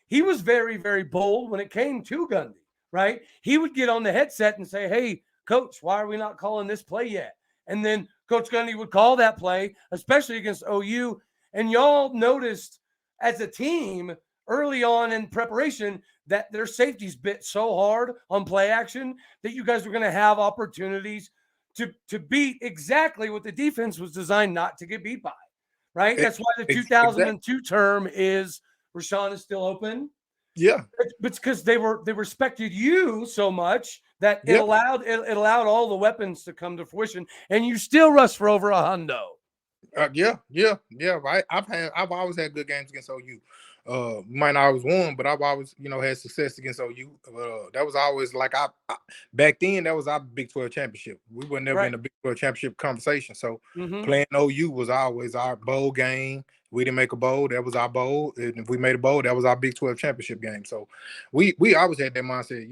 he was very, very bold when it came to Gundy, right? He would get on the headset and say, "Hey, coach, why are we not calling this play yet?" And then Coach Gundy would call that play, especially against OU. And y'all noticed as a team early on in preparation that their safeties bit so hard on play action that you guys were going to have opportunities to beat exactly what the defense was designed not to get beat by, right? That's why the 2002 term is Rashaun is still open. Yeah. But it's because they respected you so much that it allowed all the weapons to come to fruition, and you still rush for over $100. Right. I've always had good games against OU. Might not always won, but I've always had success against OU. That was always like back then. That was our Big 12 championship. We were never in a Big 12 championship conversation. So playing OU was always our bowl game. We didn't make a bowl. That was our bowl. And if we made a bowl, that was our Big 12 championship game. So we always had that mindset,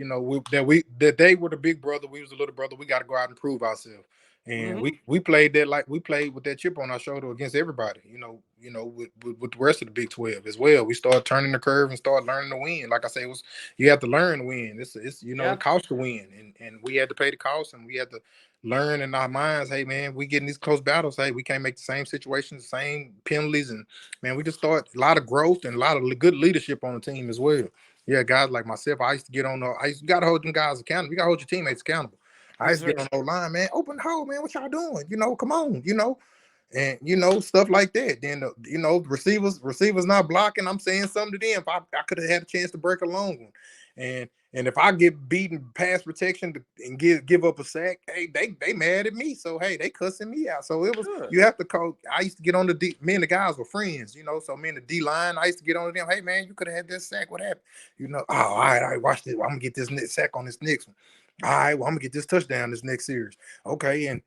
that they were the big brother. We was the little brother. We got to go out and prove ourselves. And we played that like we played with that chip on our shoulder against everybody, with the rest of the Big 12 as well. We started turning the curve and started learning to win. Like I say, you have to learn to win. It costs to win, and we had to pay the cost, and we had to learn in our minds. Hey, man, we getting these close battles. Hey, we can't make the same situations, the same penalties, and man, we just start a lot of growth and a lot of good leadership on the team as well. Yeah, guys like myself, I used to you got to hold them guys accountable. You got to hold your teammates accountable. I used to get on the line, man, open the hole, man, what y'all doing? Come on, and stuff like that. Then receivers not blocking. I'm saying something to them. If I could have had a chance to break a long one, and if I get beaten pass protection and give up a sack, hey, they mad at me. So hey, they cussing me out. So it was you have to call. I used to get on the D. Me and the guys were friends, So me and the D line, I used to get on them. Hey man, you could have had this sack. What happened? Oh, all right, watch this. I'm gonna get this sack on this next one. All right, well, I'm gonna get this touchdown this next series. Okay, and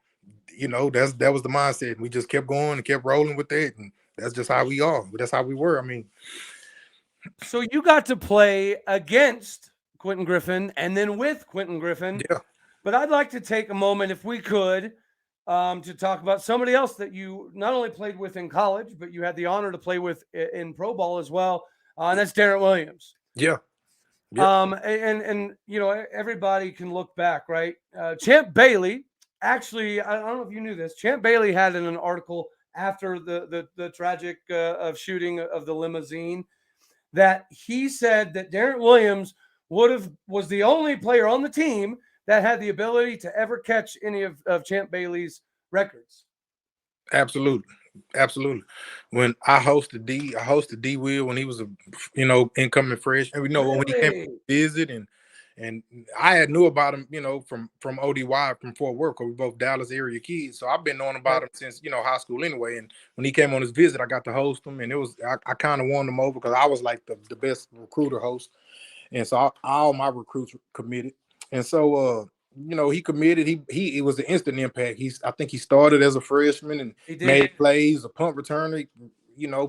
that was the mindset. We just kept going and kept rolling with that, and that's just how we are. That's how we were. I mean, so you got to play against Quentin Griffin and then with Quentin Griffin. Yeah. But I'd like to take a moment, if we could, to talk about somebody else that you not only played with in college, but you had the honor to play with in pro ball as well. And that's Darrent Williams. Yeah. Yep. And everybody can look back, right? Champ Bailey, actually, I don't know if you knew this. Champ Bailey had in an article after the tragic of shooting of the limousine that he said that Darrent Williams was the only player on the team that had the ability to ever catch any of Champ Bailey's records. Absolutely. When I hosted D Will when he was a incoming fresh, and when he came to visit, and I had knew about him from ODY from Fort Worth, because we both Dallas area kids, so I've been knowing about him since high school anyway. And when he came on his visit, I got to host him, and it was I kind of won him over because I was like the best recruiter host, and so all my recruits committed, and so he committed. He was an instant impact. I think he started as a freshman and made plays, a punt returner,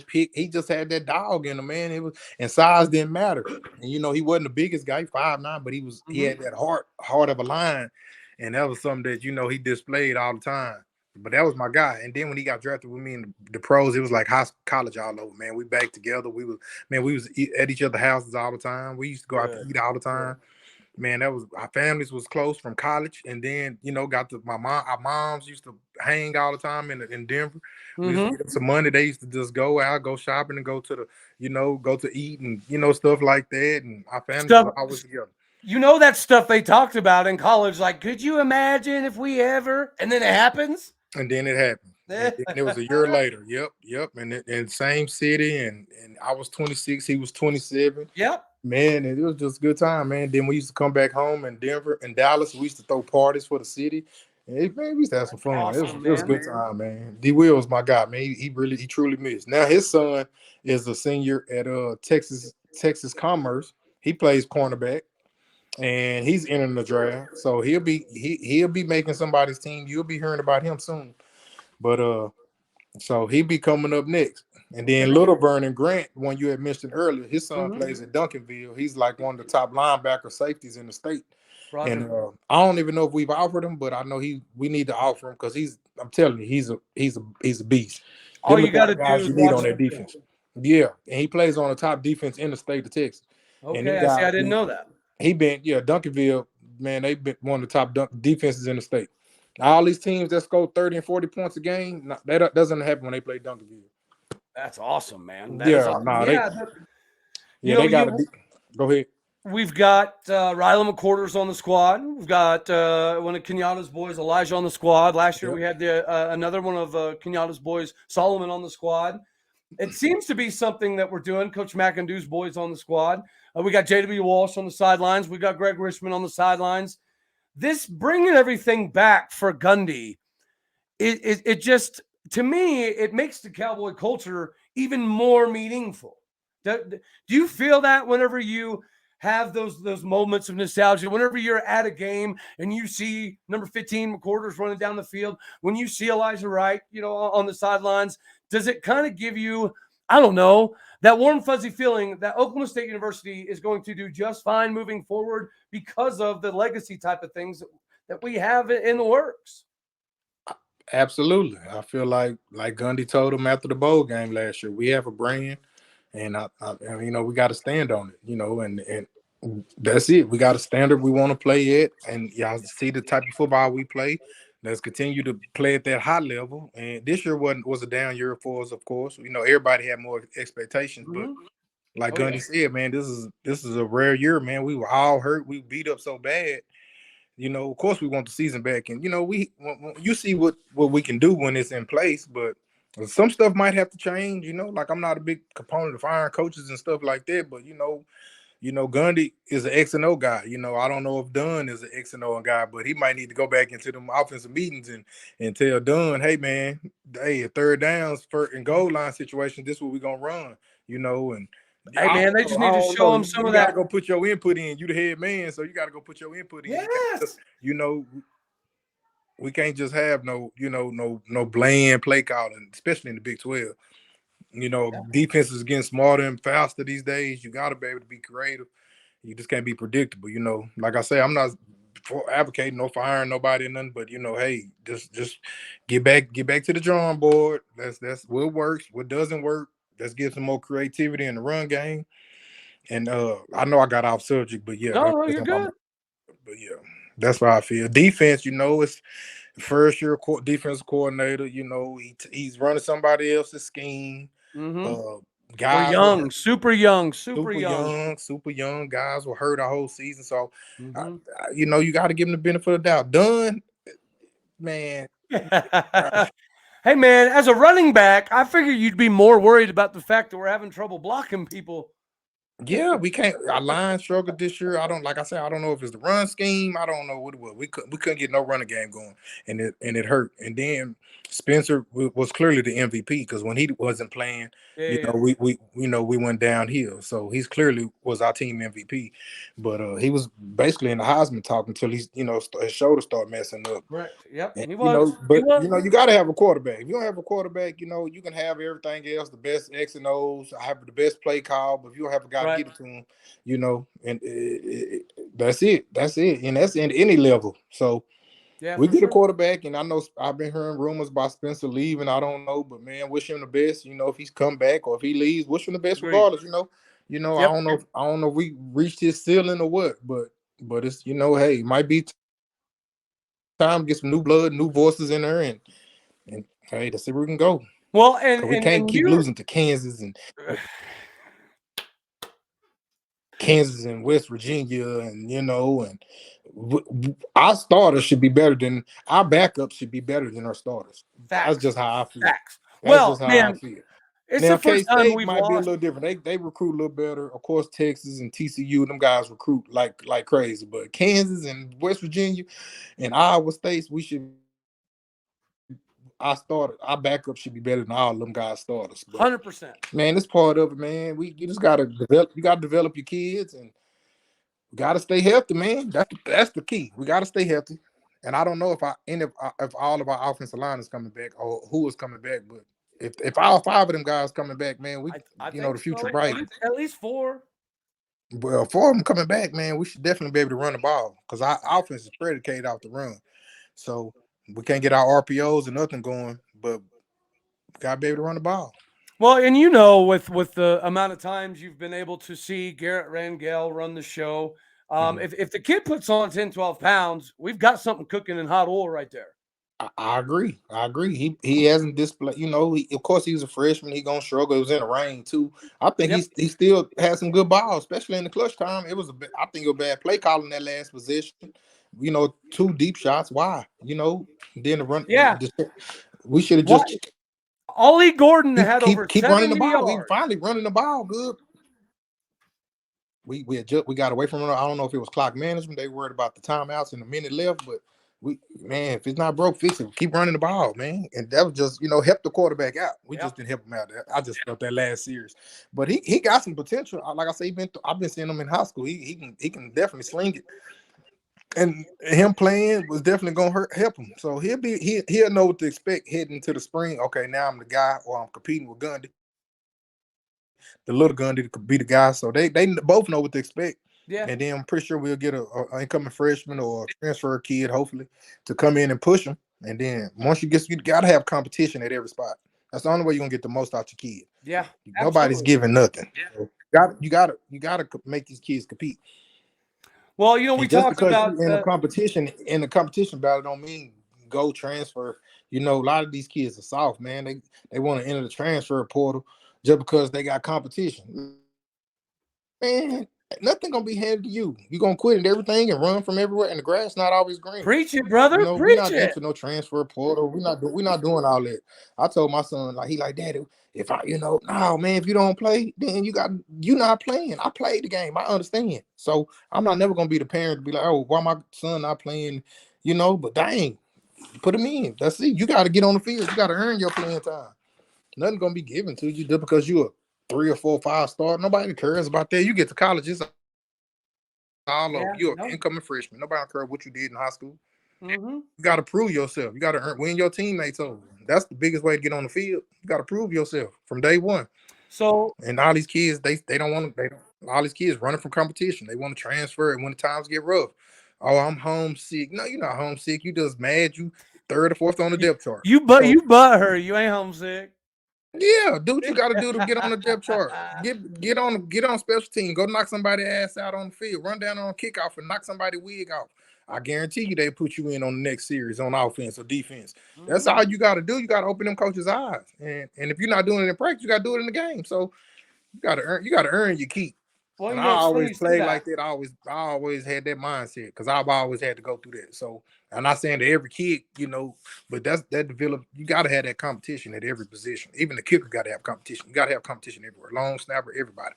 pick. He just had that dog in him, man. And size didn't matter. And he wasn't the biggest guy, 5'9", but he had that heart of a lion, and that was something that he displayed all the time. But that was my guy. And then when he got drafted with me in the pros, it was like college all over, man. We back together. We was at each other's houses all the time. We used to go out to eat all the time. Man, that was our families was close from college, and then got to our moms used to hang all the time in Denver. We used to get them some money. They used to just go out, go shopping, and go to go to eat and stuff like that. And our families were always together. That stuff they talked about in college, like, could you imagine if we ever? And then it happens. And then it happened. And it was a year later. Yep. And same city, and I was 26, he was 27. Yep. Man, it was just a good time, man. Then we used to come back home in Denver and Dallas. We used to throw parties for the city. And we used to have some fun. Awesome, it was a good time, man. D Will was my guy, man. He truly missed. Now his son is a senior at Texas Commerce. He plays cornerback, and he's entering the draft. So he'll be making somebody's team. You'll be hearing about him soon. But so he'll be coming up next. And then little Vernon Grant, one you had mentioned earlier, his son plays at Duncanville. He's like one of the top linebacker safeties in the state. Roger. And I don't even know if we've offered him, but I know we need to offer him because I'm telling you, he's a beast. All you got to do is need on that defense. Yeah, and he plays on the top defense in the state of Texas. Okay, I didn't know that. Duncanville, man, they've been one of the top defenses in the state. All these teams that score 30 and 40 points a game, that doesn't happen when they play Duncanville. That's awesome, man. They got to go ahead. We've got Rylan McQuarters on the squad. We've got one of Kenyatta's boys, Elijah, on the squad. Last year we had another one of Kenyatta's boys, Solomon, on the squad. It seems to be something that we're doing. Coach McIndoe's boys on the squad. We got J.W. Walsh on the sidelines. We got Greg Richmond on the sidelines. This bringing everything back for Gundy, it just, to me, it makes the Cowboy culture even more meaningful. Do you feel that whenever you have those moments of nostalgia, whenever you're at a game and you see number 15 McQuarters running down the field, when you see Elijah Wright, on the sidelines, does it kind of give you, I don't know, that warm, fuzzy feeling that Oklahoma State University is going to do just fine moving forward because of the legacy type of things that we have in the works? Absolutely. I feel like Gundy told him after the bowl game last year, we have a brand, and we got to stand on it, and that's it. We got a standard we want to play at, and y'all see the type of football we play. Let's continue to play at that high level. And this year was a down year for us, of course. Everybody had more expectations, but like Gundy said, man, this is a rare year, man. We were all hurt. We beat up so bad. Of course we want the season back, and you see what we can do when it's in place, but some stuff might have to change. Like I'm not a big component of firing coaches and stuff like that, but Gundy is an X and O guy. I don't know if Dunn is an X and O guy, but he might need to go back into them offensive meetings and tell Dunn, hey man, third downs and goal line situation, this is what we're gonna run. And hey man, they just need to show them some of that. You gotta go put your input in. You the head man, so you gotta go put your input in. Yes. We can't just have no bland play calling, especially in the Big 12. Defense is getting smarter and faster these days. You got to be able to be creative. You just can't be predictable. Like I say, I'm not for advocating no firing nobody or nothing, but hey, just get back to the drawing board. That's what works, what doesn't work. Let's get some more creativity in the run game. And I know I got off subject, but yeah, No, you're good. But yeah, that's how I feel. Defense, it's first year defensive coordinator. He's running somebody else's scheme. Guys We're young, super young guys were hurt our whole season. So, you got to give them the benefit of the doubt. Done, man. Hey, man, as a running back, I figure you'd be more worried about the fact that we're having trouble blocking people. Yeah, we can't. Our line struggled this year. I don't know if it's the run scheme. I don't know what it was. We couldn't get no running game going, and it hurt. And then Spencer was clearly the MVP because when he wasn't playing, we went downhill. So he's clearly was our team MVP. But he was basically in the Heisman talk until his shoulder started messing up. Right. Yep. And, he was. You got to have a quarterback. If you don't have a quarterback, you can have everything else, the best X and O's. I have the best play call, but if you don't have a guy to get it to him, and that's it. That's it, and that's in any level. So we get a quarterback, and I know I've been hearing rumors about Spencer leaving. I don't know, but man, wish him the best. If he's come back or if he leaves, wish him the best regardless. I don't know. I don't know if we reached his ceiling or what, but it's hey, it might be time to get some new blood, new voices in there, and hey, let's see where we can go. Well, and we can't keep losing to Kansas and West Virginia, and our starters should be better than our backups should be better than our starters. That's just how I feel. Facts. That's just how I feel. It's now, the first time we've might lost. be a little different. They recruit a little better. Of course, Texas and TCU, them guys recruit like crazy. But Kansas and West Virginia and Iowa State, our backup should be better than all of them guys starters. 100%. Man, it's part of it, man. You just gotta develop. You gotta develop your kids, and we gotta stay healthy, man. That's the key. We gotta stay healthy. And I don't know if all of our offensive line is coming back or who is coming back, but if all 5 of them guys coming back, man, the future bright. At least 4. Well, 4 of them coming back, man, we should definitely be able to run the ball because our offense is predicated off the run. So we can't get our RPOs and nothing going, but we gotta be able to run the ball. Well, and with the amount of times you've been able to see Garrett Rangel run the show, if the kid puts on 10, 12 pounds, we've got something cooking in hot oil right there. I agree. He hasn't displayed. Of course, he was a freshman. He gonna struggle. It was in the rain too. I think he still has some good balls, especially in the clutch time. I think it was bad play calling that last position. 2 deep shots. Why? Then the run. Yeah, we should have just. Ollie Gordon had over keep running the ball. Yards. He finally running the ball good. We got away from it. I don't know if it was clock management. They worried about the timeouts and a minute left, but. If it's not broke, fix it. Keep running the ball, man. And that was just, help the quarterback out. We just didn't help him out. I just felt that last series. But he got some potential. Like I say, I've been seeing him in high school. He can definitely sling it. And him playing was definitely gonna help him. So he'll know what to expect heading into the spring. Okay, now I'm the guy, or I'm competing with Gundy. The little Gundy could be the guy. So they both know what to expect. Yeah. And then I'm pretty sure we'll get an incoming freshman or a transfer kid, hopefully, to come in and push them. And then once you got to have competition at every spot. That's the only way you're gonna get the most out your kid. Yeah. Nobody's giving nothing. Yeah. So you got to make these kids compete. Well, we talked about in the competition battle don't mean go transfer. A lot of these kids are soft, man. They want to enter the transfer portal just because they got competition. Man. Nothing gonna be handed to you. You're gonna quit at everything and run from everywhere, and the grass not always green. Preach it, brother. Preach we're not it. into no transfer portal. We're not doing all that. I told my son, Daddy, if no, man, if you don't play, then you're not playing. I played the game. I understand. So I'm never gonna be the parent to be like, oh, why my son not playing? But dang, put him in. That's it. You got to get on the field. You got to earn your playing time. Nothing gonna be given to you just because you're 3 or 4 or 5 star. Nobody cares about that. You get to college, it's all over. You're an incoming freshman. Nobody cares what you did in high school. Mm-hmm. You got to prove yourself. You got to win your teammates over. That's the biggest way to get on the field. You got to prove yourself from day one. So, and all these kids, they don't want to. All these kids running from competition. They want to transfer, and when the times get rough, oh, I'm homesick. No, you're not homesick. You just mad you third or fourth on the depth chart. You butt her. You ain't homesick. Yeah, do what you got to do to get on the depth chart. Get on special team. Go knock somebody's ass out on the field. Run down on kickoff and knock somebody's wig off. I guarantee you they put you in on the next series on offense or defense. That's all you got to do. You got to open them coaches' eyes. And if you're not doing it in practice, you got to do it in the game. So you got to earn your keep. Well, and I always played like that. I always had that mindset because I've always had to go through that. So I'm not saying to every kid, but that develop. You got to have that competition at every position. Even the kicker got to have competition. You got to have competition everywhere. Long snapper, everybody.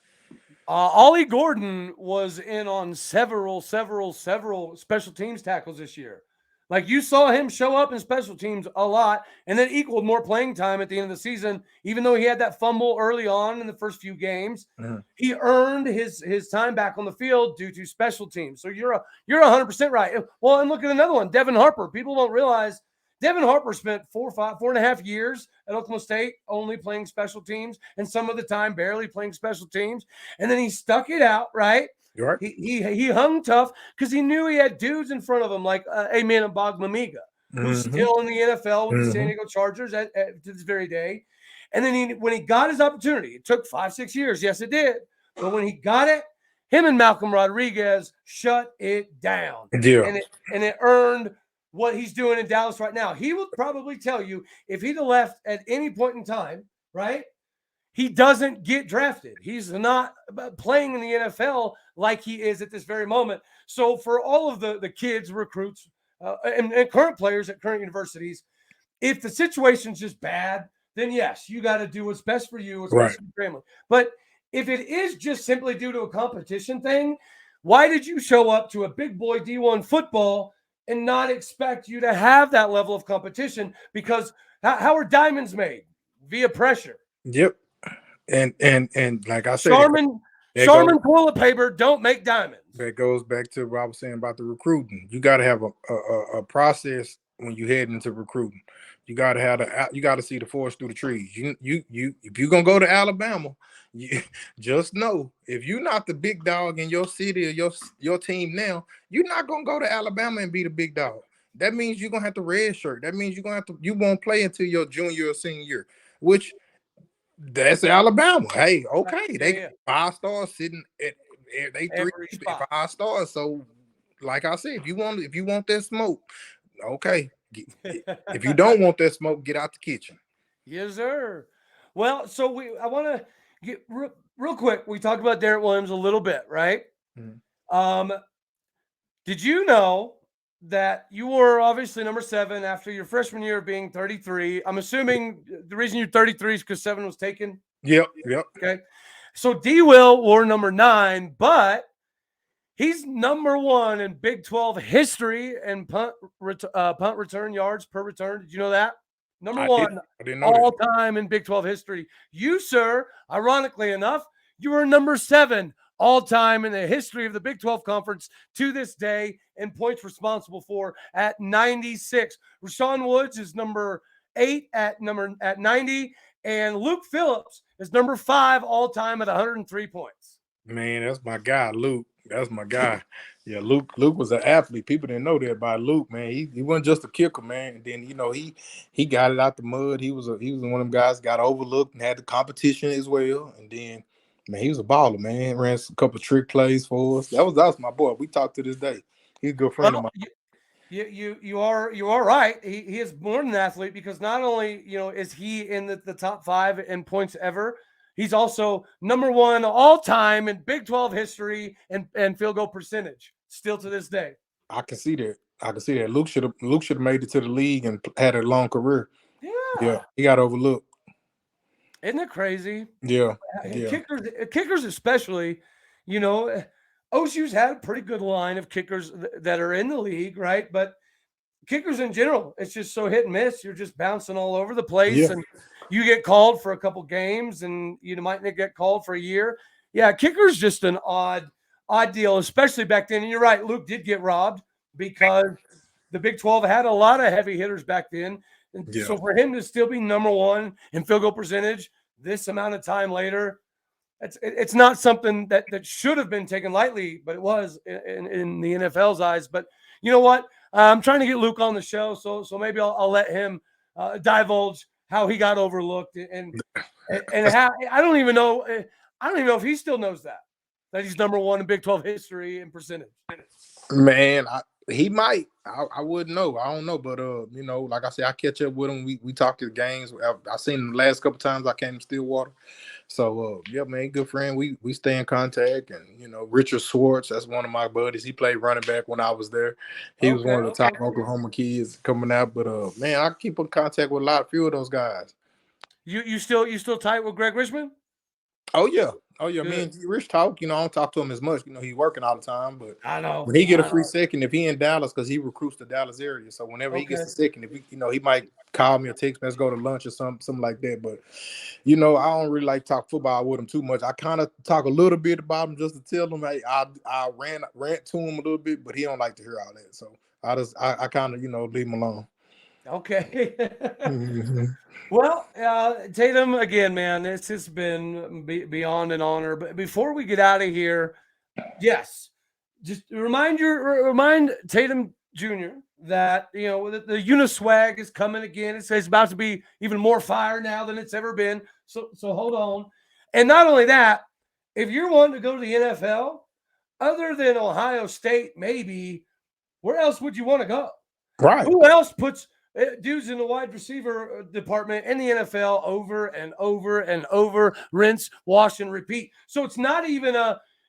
Ollie Gordon was in on several special teams tackles this year. Like you saw him show up in special teams a lot and then equaled more playing time at the end of the season, even though he had that fumble early on in the first few games. He earned his time back on the field due to special teams. So you're 100% right. Well, and look at another one, Devin Harper. People don't realize Devin Harper spent 4.5 years at Oklahoma State only playing special teams and some of the time barely playing special teams. And then he stuck it out, right? Right. He hung tough because he knew he had dudes in front of him like Amen and Bog Mamiga, who's still in the NFL with the San Diego Chargers to this very day. And then when he got his opportunity, it took 5-6 years. Yes, it did. But when he got it, him and Malcolm Rodriguez shut it down. Yeah. And it earned what he's doing in Dallas right now. He will probably tell you if he'd have left at any point in time, right? He doesn't get drafted. He's not playing in the NFL like he is at this very moment. So for all of the kids, recruits, and current players at current universities, if the situation's just bad, then yes, you got to do what's best for you, what's best for your family. But if it is just simply due to a competition thing, why did you show up to a big boy D1 football and not expect you to have that level of competition? Because how are diamonds made? Via pressure. Yep. And like I said, Charmin toilet paper don't make diamonds. That goes back to what I was saying about the recruiting. You got to have a process when you head into recruiting. You got to see the forest through the trees. You if you're gonna go to Alabama, you just know if you're not the big dog in your city or your team now, you're not gonna go to Alabama and be the big dog. That means you're gonna have to red shirt. That means you won't play until your junior or senior year, which that's Alabama. Hey, okay, they got 5 stars sitting at they 5 stars. So, like I said, if you want that smoke, okay. If you don't want that smoke, get out the kitchen. Yes, sir. Well, so I want to get real quick. We talked about Darrent Williams a little bit, right? Did you know that you were obviously number 7 after your freshman year of being 33? I'm assuming the reason you're 33 is because 7 was taken. Yep. Okay. So D. Will wore number 9, but he's number 1 in Big 12 history and punt return yards per return. Did you know that? Number 1 all time in Big 12 history. You, sir, ironically enough, you were number 7 all time in the history of the Big 12 Conference to this day, and points responsible for at 96. Rashaun Woods is number 8 at 90, and Luke Phillips is number 5 all time at 103 points. Man, that's my guy, Luke. That's my guy. Yeah, Luke was an athlete. People didn't know that about Luke, man. He wasn't just a kicker, man. And then he got it out the mud. He was one of them guys got overlooked and had the competition as well. And then, man, he was a baller, man. He ran a couple trick plays for us. That was my boy. We talk to this day. He's a good friend of mine. You are right. He is more than an athlete because not only is he in the top 5 in points ever, he's also number 1 all time in Big 12 history and field goal percentage still to this day. I can see that. Luke should have made it to the league and had a long career. Yeah, he got overlooked. Isn't it crazy? Yeah. Kickers especially, OSU's had a pretty good line of kickers that are in the league, right? But kickers in general, it's just so hit and miss. You're just bouncing all over the place, and you get called for a couple games, and you might not get called for a year. Yeah, kicker's just an odd deal, especially back then. And you're right, Luke did get robbed because the Big 12 had a lot of heavy hitters back then. And so for him to still be number 1 in field goal percentage this amount of time later, it's not something that should have been taken lightly, but it was in the NFL's eyes. But you know what? I'm trying to get Luke on the show, so maybe I'll let him divulge how he got overlooked and how I don't even know if he still knows that he's number one in Big 12 history in percentage. Man, he might. I wouldn't know. I don't know, but you know, like I said, I catch up with him. We talk to the games. I seen him the last couple times I came to Stillwater. So yeah, man, good friend. We stay in contact, and you know, Richard Swartz, that's one of my buddies. He played running back when I was there. He was one of the top Oklahoma kids coming out. But man, I keep in contact with a few of those guys. You still tight with Greg Richmond? Oh yeah. Good. Me and Rich talk. You know, I don't talk to him as much. You know, he's working all the time. But I know when he get a free second, if he in Dallas, because he recruits the Dallas area, so whenever he gets a second, if he, you know, he might call me or text me, let's go to lunch or something like that. But you know, I don't really like to talk football with him too much. I kind of talk a little bit about him just to tell him, hey, I rant to him a little bit, but he don't like to hear all that. So I kind of, you know, leave him alone. Okay. Well, Tatum, again, man, this has been beyond an honor. But before we get out of here, yes, just remind Tatum Jr. that, you know, the Uniswag is coming again. It's about to be even more fire now than it's ever been. So hold on. And not only that, if you're wanting to go to the NFL, other than Ohio State, maybe, where else would you want to go? Right. Who else puts dudes in the wide receiver department in the NFL over and over and over, rinse, wash, and repeat? So it's not even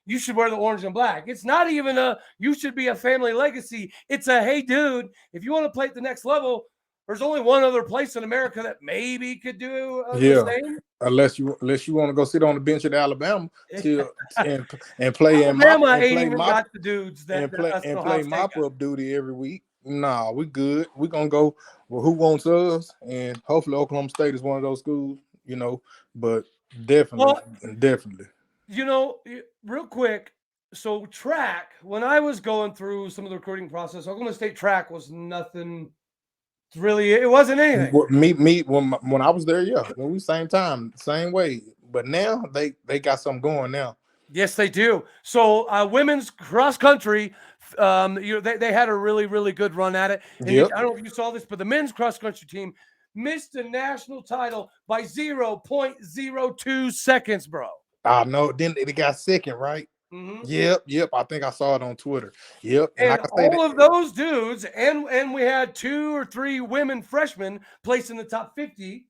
you should wear the orange and black. It's not even you should be a family legacy. It's hey, dude, if you want to play at the next level, there's only one other place in America that maybe could do the same. Unless you want to go sit on the bench at Alabama and play Alabama ain't even got the dudes that play mop up duty every week. Nah, we good. We're gonna go who wants us, and hopefully Oklahoma State is one of those schools, you know, but definitely. You know, real quick, so track, when I was going through some of the recruiting process, Oklahoma State track was nothing really, it wasn't anything. Me when I was there, yeah, when we same time, same way. But now they got something going now. Yes, they do. So women's cross country, they had a really, really good run at it. And I don't know if you saw this, but the men's cross country team missed the national title by 0.02 seconds, bro. I know. Then they got second, right? Mm-hmm. Yep. I think I saw it on Twitter. Yep. And all of those dudes, and we had 2 or 3 women freshmen placed in the top 50.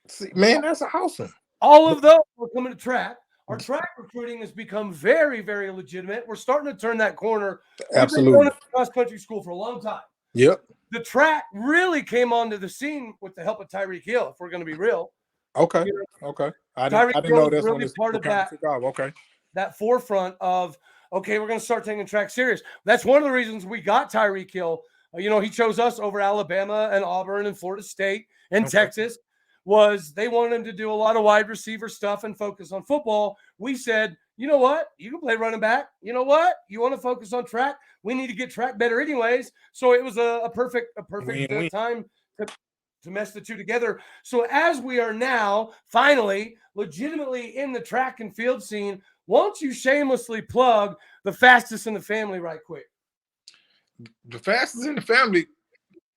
See, man, that's awesome. All of those were coming to track. Our track recruiting has become very, very legitimate. We're starting to turn that corner. Absolutely. We've been going to cross-country school for a long time. Yep. The track really came onto the scene with the help of Tyreek Hill, if we're going to be real. Okay. Okay. I didn't know that's really part of that. Okay. That forefront of, okay, we're going to start taking track serious. That's one of the reasons we got Tyreek Hill. You know, he chose us over Alabama and Auburn and Florida State and Texas. Was they wanted him to do a lot of wide receiver stuff and focus on football. We said, you know what? You can play running back. You know what? You want to focus on track? We need to get track better anyways. So it was a perfect time to mess the two together. So as we are now finally legitimately in the track and field scene, why don't you shamelessly plug the fastest in the family right quick? The fastest in the family,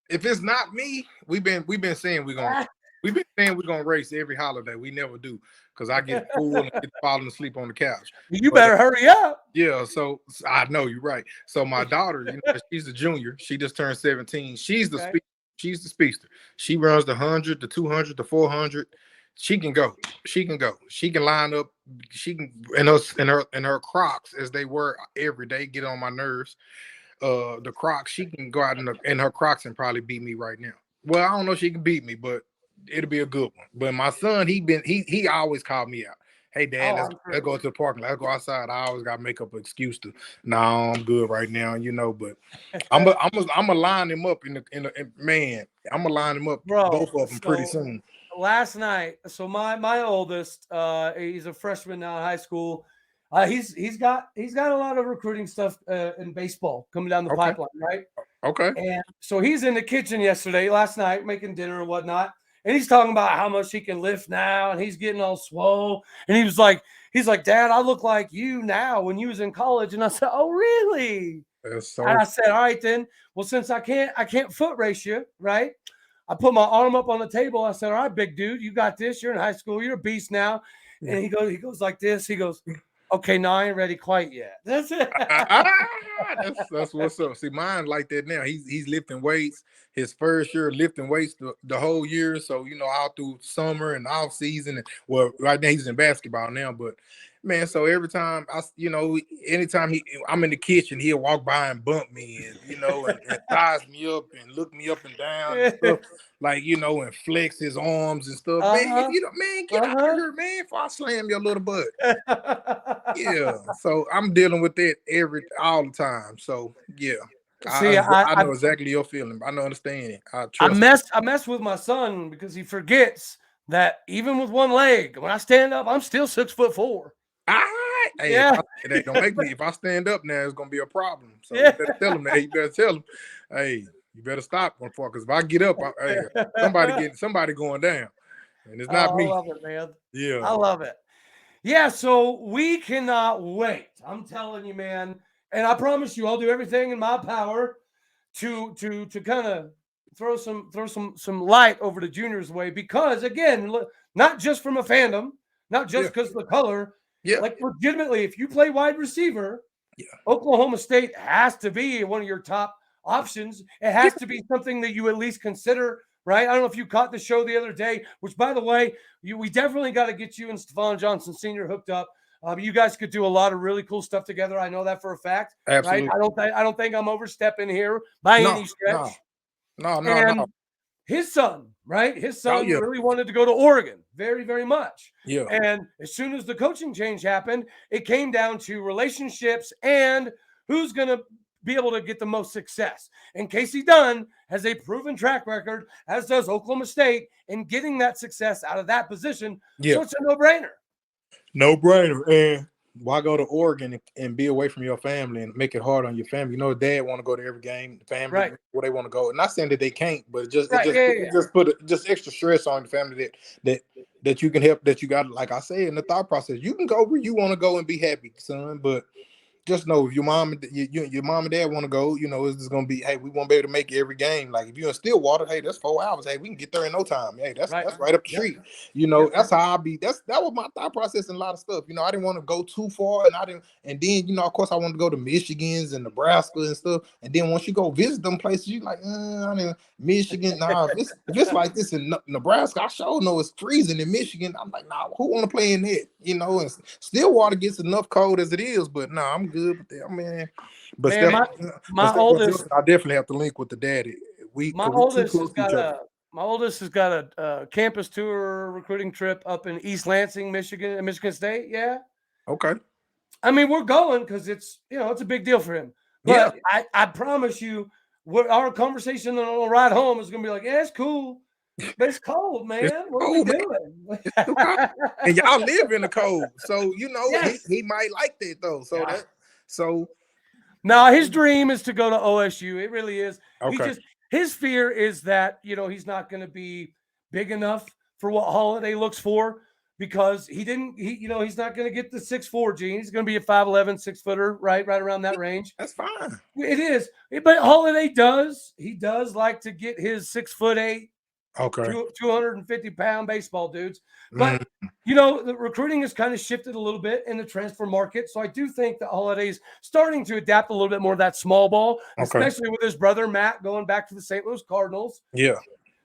if it's not me, we've been saying we're gonna race every holiday. We never do because I get full and get falling asleep on the couch. You better hurry up. Yeah, so I know you're right. So my daughter, you know, she's a junior. She just turned 17. She's the speedster. She runs the 100, the 200, the 400. She can go. She can line up. She can in her Crocs as they wear every day get on my nerves. The Crocs, she can go out in her Crocs and probably beat me right now. Well, I don't know if she can beat me, but it'll be a good one. But my son, he always called me out. Hey, Dad, let's go to the parking lot. Let's go outside. I always got to make up an excuse to, no, I'm good right now, you know. But I'm gonna line him up man. I'm gonna line him up, bro, both of them pretty soon. Last night, so my oldest, he's a freshman now in high school. He's got a lot of recruiting stuff in baseball coming down the pipeline, right? Okay. And so he's in the kitchen last night, making dinner and whatnot. and he's talking about how much he can lift now, and he's getting all swole. And he's like, Dad, I look like you now when you was in college. And I said, oh, really? That's so. And I said, all right, then. Well, since I can't foot race you, right? I put my arm up on the table. I said, all right, big dude, you got this. You're in high school. You're a beast now. And he goes like this. He goes, okay, no, I ain't ready quite yet. That's it. That's what's up. See, mine like that now. He's lifting weights. His first year lifting weights the whole year. So, all through summer and off season. And well, right now he's in basketball now, but man, so every time anytime I'm in the kitchen, he'll walk by and bump me and and size me up and look me up and down and stuff. Like, and flex his arms and stuff. Man, get out of here, man, before I slam your little butt. Yeah. So I'm dealing with that all the time. So yeah. See, I know exactly your feeling. I know, understand it. I mess with my son because he forgets that even with one leg, when I stand up, I'm still 6'4". Hey, yeah. Don't make me. If I stand up now, it's gonna be a problem. So you better tell him that. You better tell him, hey, you better stop one for, because if I get up, somebody going down, and it's not me. I love it, man. Yeah, I love it. Yeah, so we cannot wait. I'm telling you, man, and I promise you, I'll do everything in my power to kind of throw some light over the juniors' way, because again, look, not just from a fandom, not just because of the color. Yeah, like legitimately, if you play wide receiver, Oklahoma State has to be one of your top options. It has to be something that you at least consider, right? I don't know if you caught the show the other day, which, by the way, we definitely got to get you and Stephon Johnson Sr. hooked up. You guys could do a lot of really cool stuff together. I know that for a fact. Absolutely. Right? I don't think I'm overstepping here by any stretch. No. His son, right? His son yeah. really wanted to go to Oregon very, very much. Yeah. And as soon as the coaching change happened, it came down to relationships and who's going to be able to get the most success. And Casey Dunn has a proven track record, as does Oklahoma State, in getting that success out of that position. Yeah. So it's a no-brainer. No-brainer. And why go to Oregon and be away from your family and make it hard on your family? Dad want to go to every game, the family, right, where they want to go. And not saying that they can't, but it just put extra stress on the family that you can help, that you got, like I say, in the thought process. You can go where you want to go and be happy, son, but just know if your mom and dad want to go, it's just gonna be, hey, we won't be able to make it every game. Like if you're in Stillwater, hey, that's 4 hours. Hey, we can get there in no time. Hey, that's right up the street. That's how I'll be. That was my thought process in a lot of stuff. I didn't want to go too far, and then of course I wanted to go to Michigan's and Nebraska and stuff. And then once you go visit them places, you're like, I mean, Michigan. Nah, if it's like this in Nebraska, I sure know it's freezing in Michigan. I'm like, nah, who want to play in that? And Stillwater gets enough cold as it is, but nah, I'm good with that, man. But man, my oldest, I definitely have to link with the daddy. My oldest has got a campus tour recruiting trip up in East Lansing, Michigan State. Yeah. Okay. I mean, we're going because it's a big deal for him. But I promise you, our conversation on the ride home is gonna be like, yeah, it's cool. But it's cold, man. What are we doing? And y'all live in the cold, so he might like that though. So no, his dream is to go to OSU. It really is. Okay. His fear is that he's not going to be big enough for what Holiday looks for, because he's not going to get the 6'4" gene. He's going to be a 5'11", 6-footer, right around that range. That's fine. It is, but Holiday does like to get his 6'8". Okay. 250-pound baseball dudes. But, the recruiting has kind of shifted a little bit in the transfer market. So I do think that Holiday's starting to adapt a little bit more of that small ball, especially with his brother Matt going back to the St. Louis Cardinals. Yeah.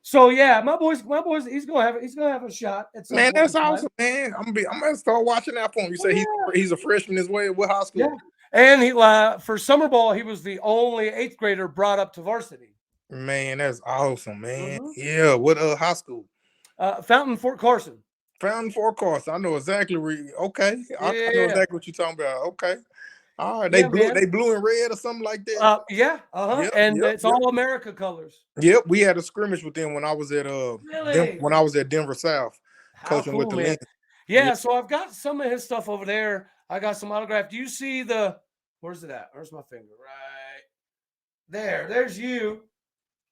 So yeah, my boys, he's gonna have a shot at some man. point. That's awesome, man. I'm gonna start watching out for him. You say he's a freshman as well. What high school? Yeah. And he for summer ball, he was the only 8th grader brought up to varsity. Man, that's awesome, man. Yeah. What high school? Fountain Fort Carson. Fountain Fort Carson. I know exactly where. Okay. I know exactly what you're talking about. Okay. All right. They blue and red or something like that. Yeah. Yep, and it's all America colors. Yep. We had a scrimmage with them when I was at Denver South, coaching with the Lynx. Yeah. So I've got some of his stuff over there. I got some autograph. Do you see where's it at? Where's my finger? Right there. There's you.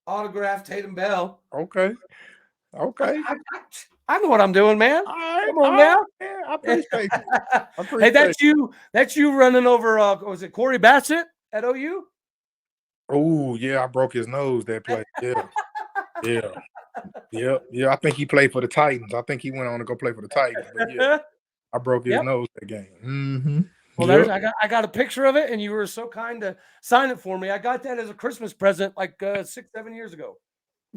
Autograph Tatum Bell. Okay. Okay. I know what I'm doing, man. All right. Come on now. Man, I appreciate you. Hey, that's you running over, was it Corey Bassett at OU? Oh, yeah, I broke his nose that play. Yeah. Yeah. I think he played for the Titans. I think he went on to go play for the Titans. But yeah, I broke his nose that game. Mm-hmm. Well, I got a picture of it, and you were so kind to sign it for me. I got that as a Christmas present like 6-7 years ago.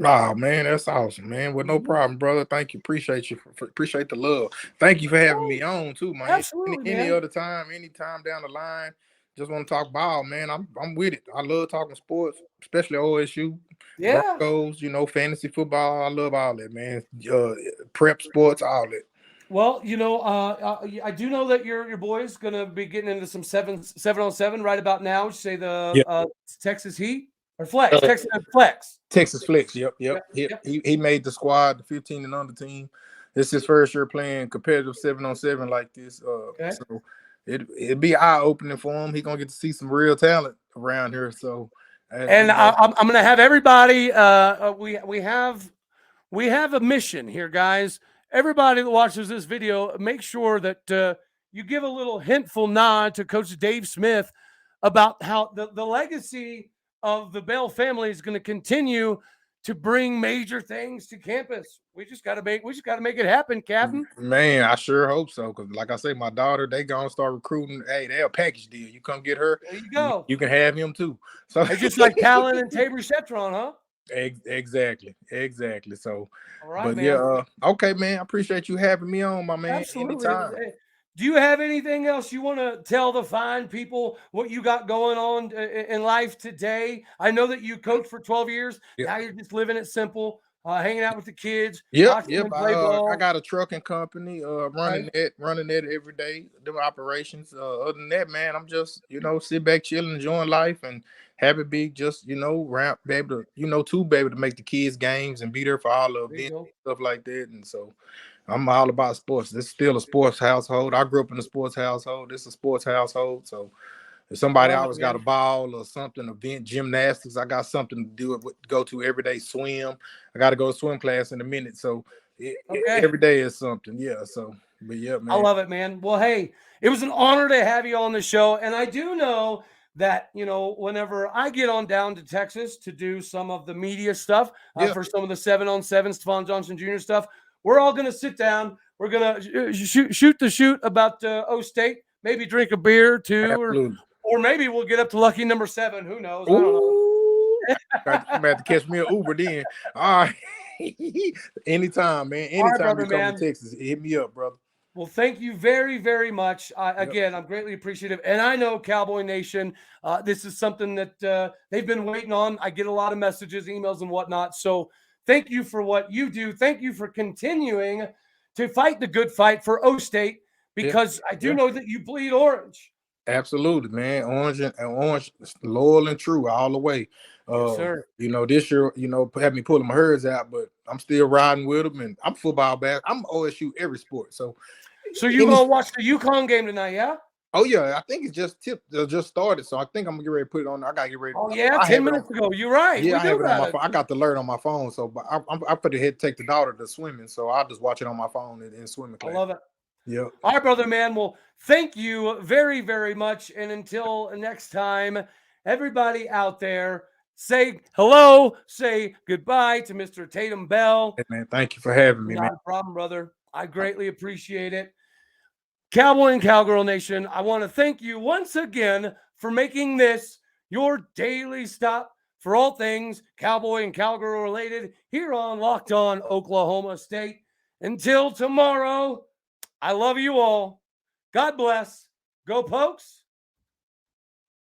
Oh man, that's awesome, man. Well, no problem, brother. Thank you. Appreciate you. Appreciate the love. Thank you for having me on too, man. Absolutely, any man. other time, anytime down the line, just want to talk ball, man. I'm with it. I love talking sports, especially OSU, Broncos. Fantasy football. I love all that, man. Prep sports, all that. Well, I do know that your boy's gonna be getting into some 7-on-7 right about now. Would you say the Texas Heat or Flex? Texas Flex. Texas Flex. Yep. He made the squad, the 15 and under team. This is his first year playing competitive 7-on-7 like this. So it'd be eye opening for him. He's gonna get to see some real talent around here. So, and I'm gonna have everybody. We have a mission here, guys. Everybody that watches this video, make sure that you give a little hintful nod to Coach Dave Smith about how the legacy of the Bell family is going to continue to bring major things to campus. We just got to make it happen, Captain. Man, I sure hope so. Because like I say, my daughter, they gonna start recruiting. Hey, they're a package deal. You come get her. There you go. You can have him too. So it's just like Callan and Tabor Chetron, huh? Exactly. So, all right, but man. Okay, man. I appreciate you having me on, my man. Absolutely. Anytime. Do you have anything else you want to tell the fine people what you got going on in life today? I know that you coached for 12 years. Now you're just living it simple, hanging out with the kids. Yep. I got a trucking company, running that every day, doing operations. Other than that, man, I'm just, sit back, chilling, enjoying life, and have it be just, be able to make the kids games and be there for all of them, stuff like that. And so I'm all about sports. This is still a sports household. I grew up in a sports household. This is a sports household. So if somebody always got a ball or something, event, gymnastics, I got something to do with, go to every day. Swim. I got to go to swim class in a minute. So every day is something. Yeah. So, but yeah, man. I love it, man. Well, hey, it was an honor to have you on the show. And I do know that, whenever I get on down to Texas to do some of the media stuff for some of the 7-on-7 Stephon Johnson Jr. stuff, we're all going to sit down. We're going to shoot the shoot about OState, maybe drink a beer or two, or maybe we'll get up to lucky number 7. Who knows? I don't know. I'm about to catch me an Uber then. All right. Anytime, man. Anytime you come to Texas, hit me up, brother. Well, thank you very, very much. Again, I'm greatly appreciative. And I know Cowboy Nation, this is something that they've been waiting on. I get a lot of messages, emails, and whatnot. So thank you for what you do. Thank you for continuing to fight the good fight for OState, because I do know that you bleed orange. Absolutely, man. Orange, loyal and true all the way. Yes, sir. This year, had me pulling my herds out, but I'm still riding with them, and I'm football back. I'm OSU every sport. So you're gonna watch the UConn game tonight, yeah? Oh yeah, I think it's just started, so I think I'm gonna get ready to put it on. I gotta get ready. Oh yeah, 10 minutes ago. You're right. Yeah, I have it on my phone. I got the alert on my phone, so but I put it here to take the daughter to swimming, so I'll just watch it on my phone in swimming class. I love it. Yeah. All right, brother, man. Well, thank you very, very much, and until next time, everybody out there, say hello, say goodbye to Mr. Tatum Bell. Hey, man, thank you for having me, man. Not a problem, brother. I greatly appreciate it. Cowboy and Cowgirl Nation, I want to thank you once again for making this your daily stop for all things Cowboy and Cowgirl related here on Locked On Oklahoma State. Until tomorrow, I love you all. God bless. Go Pokes.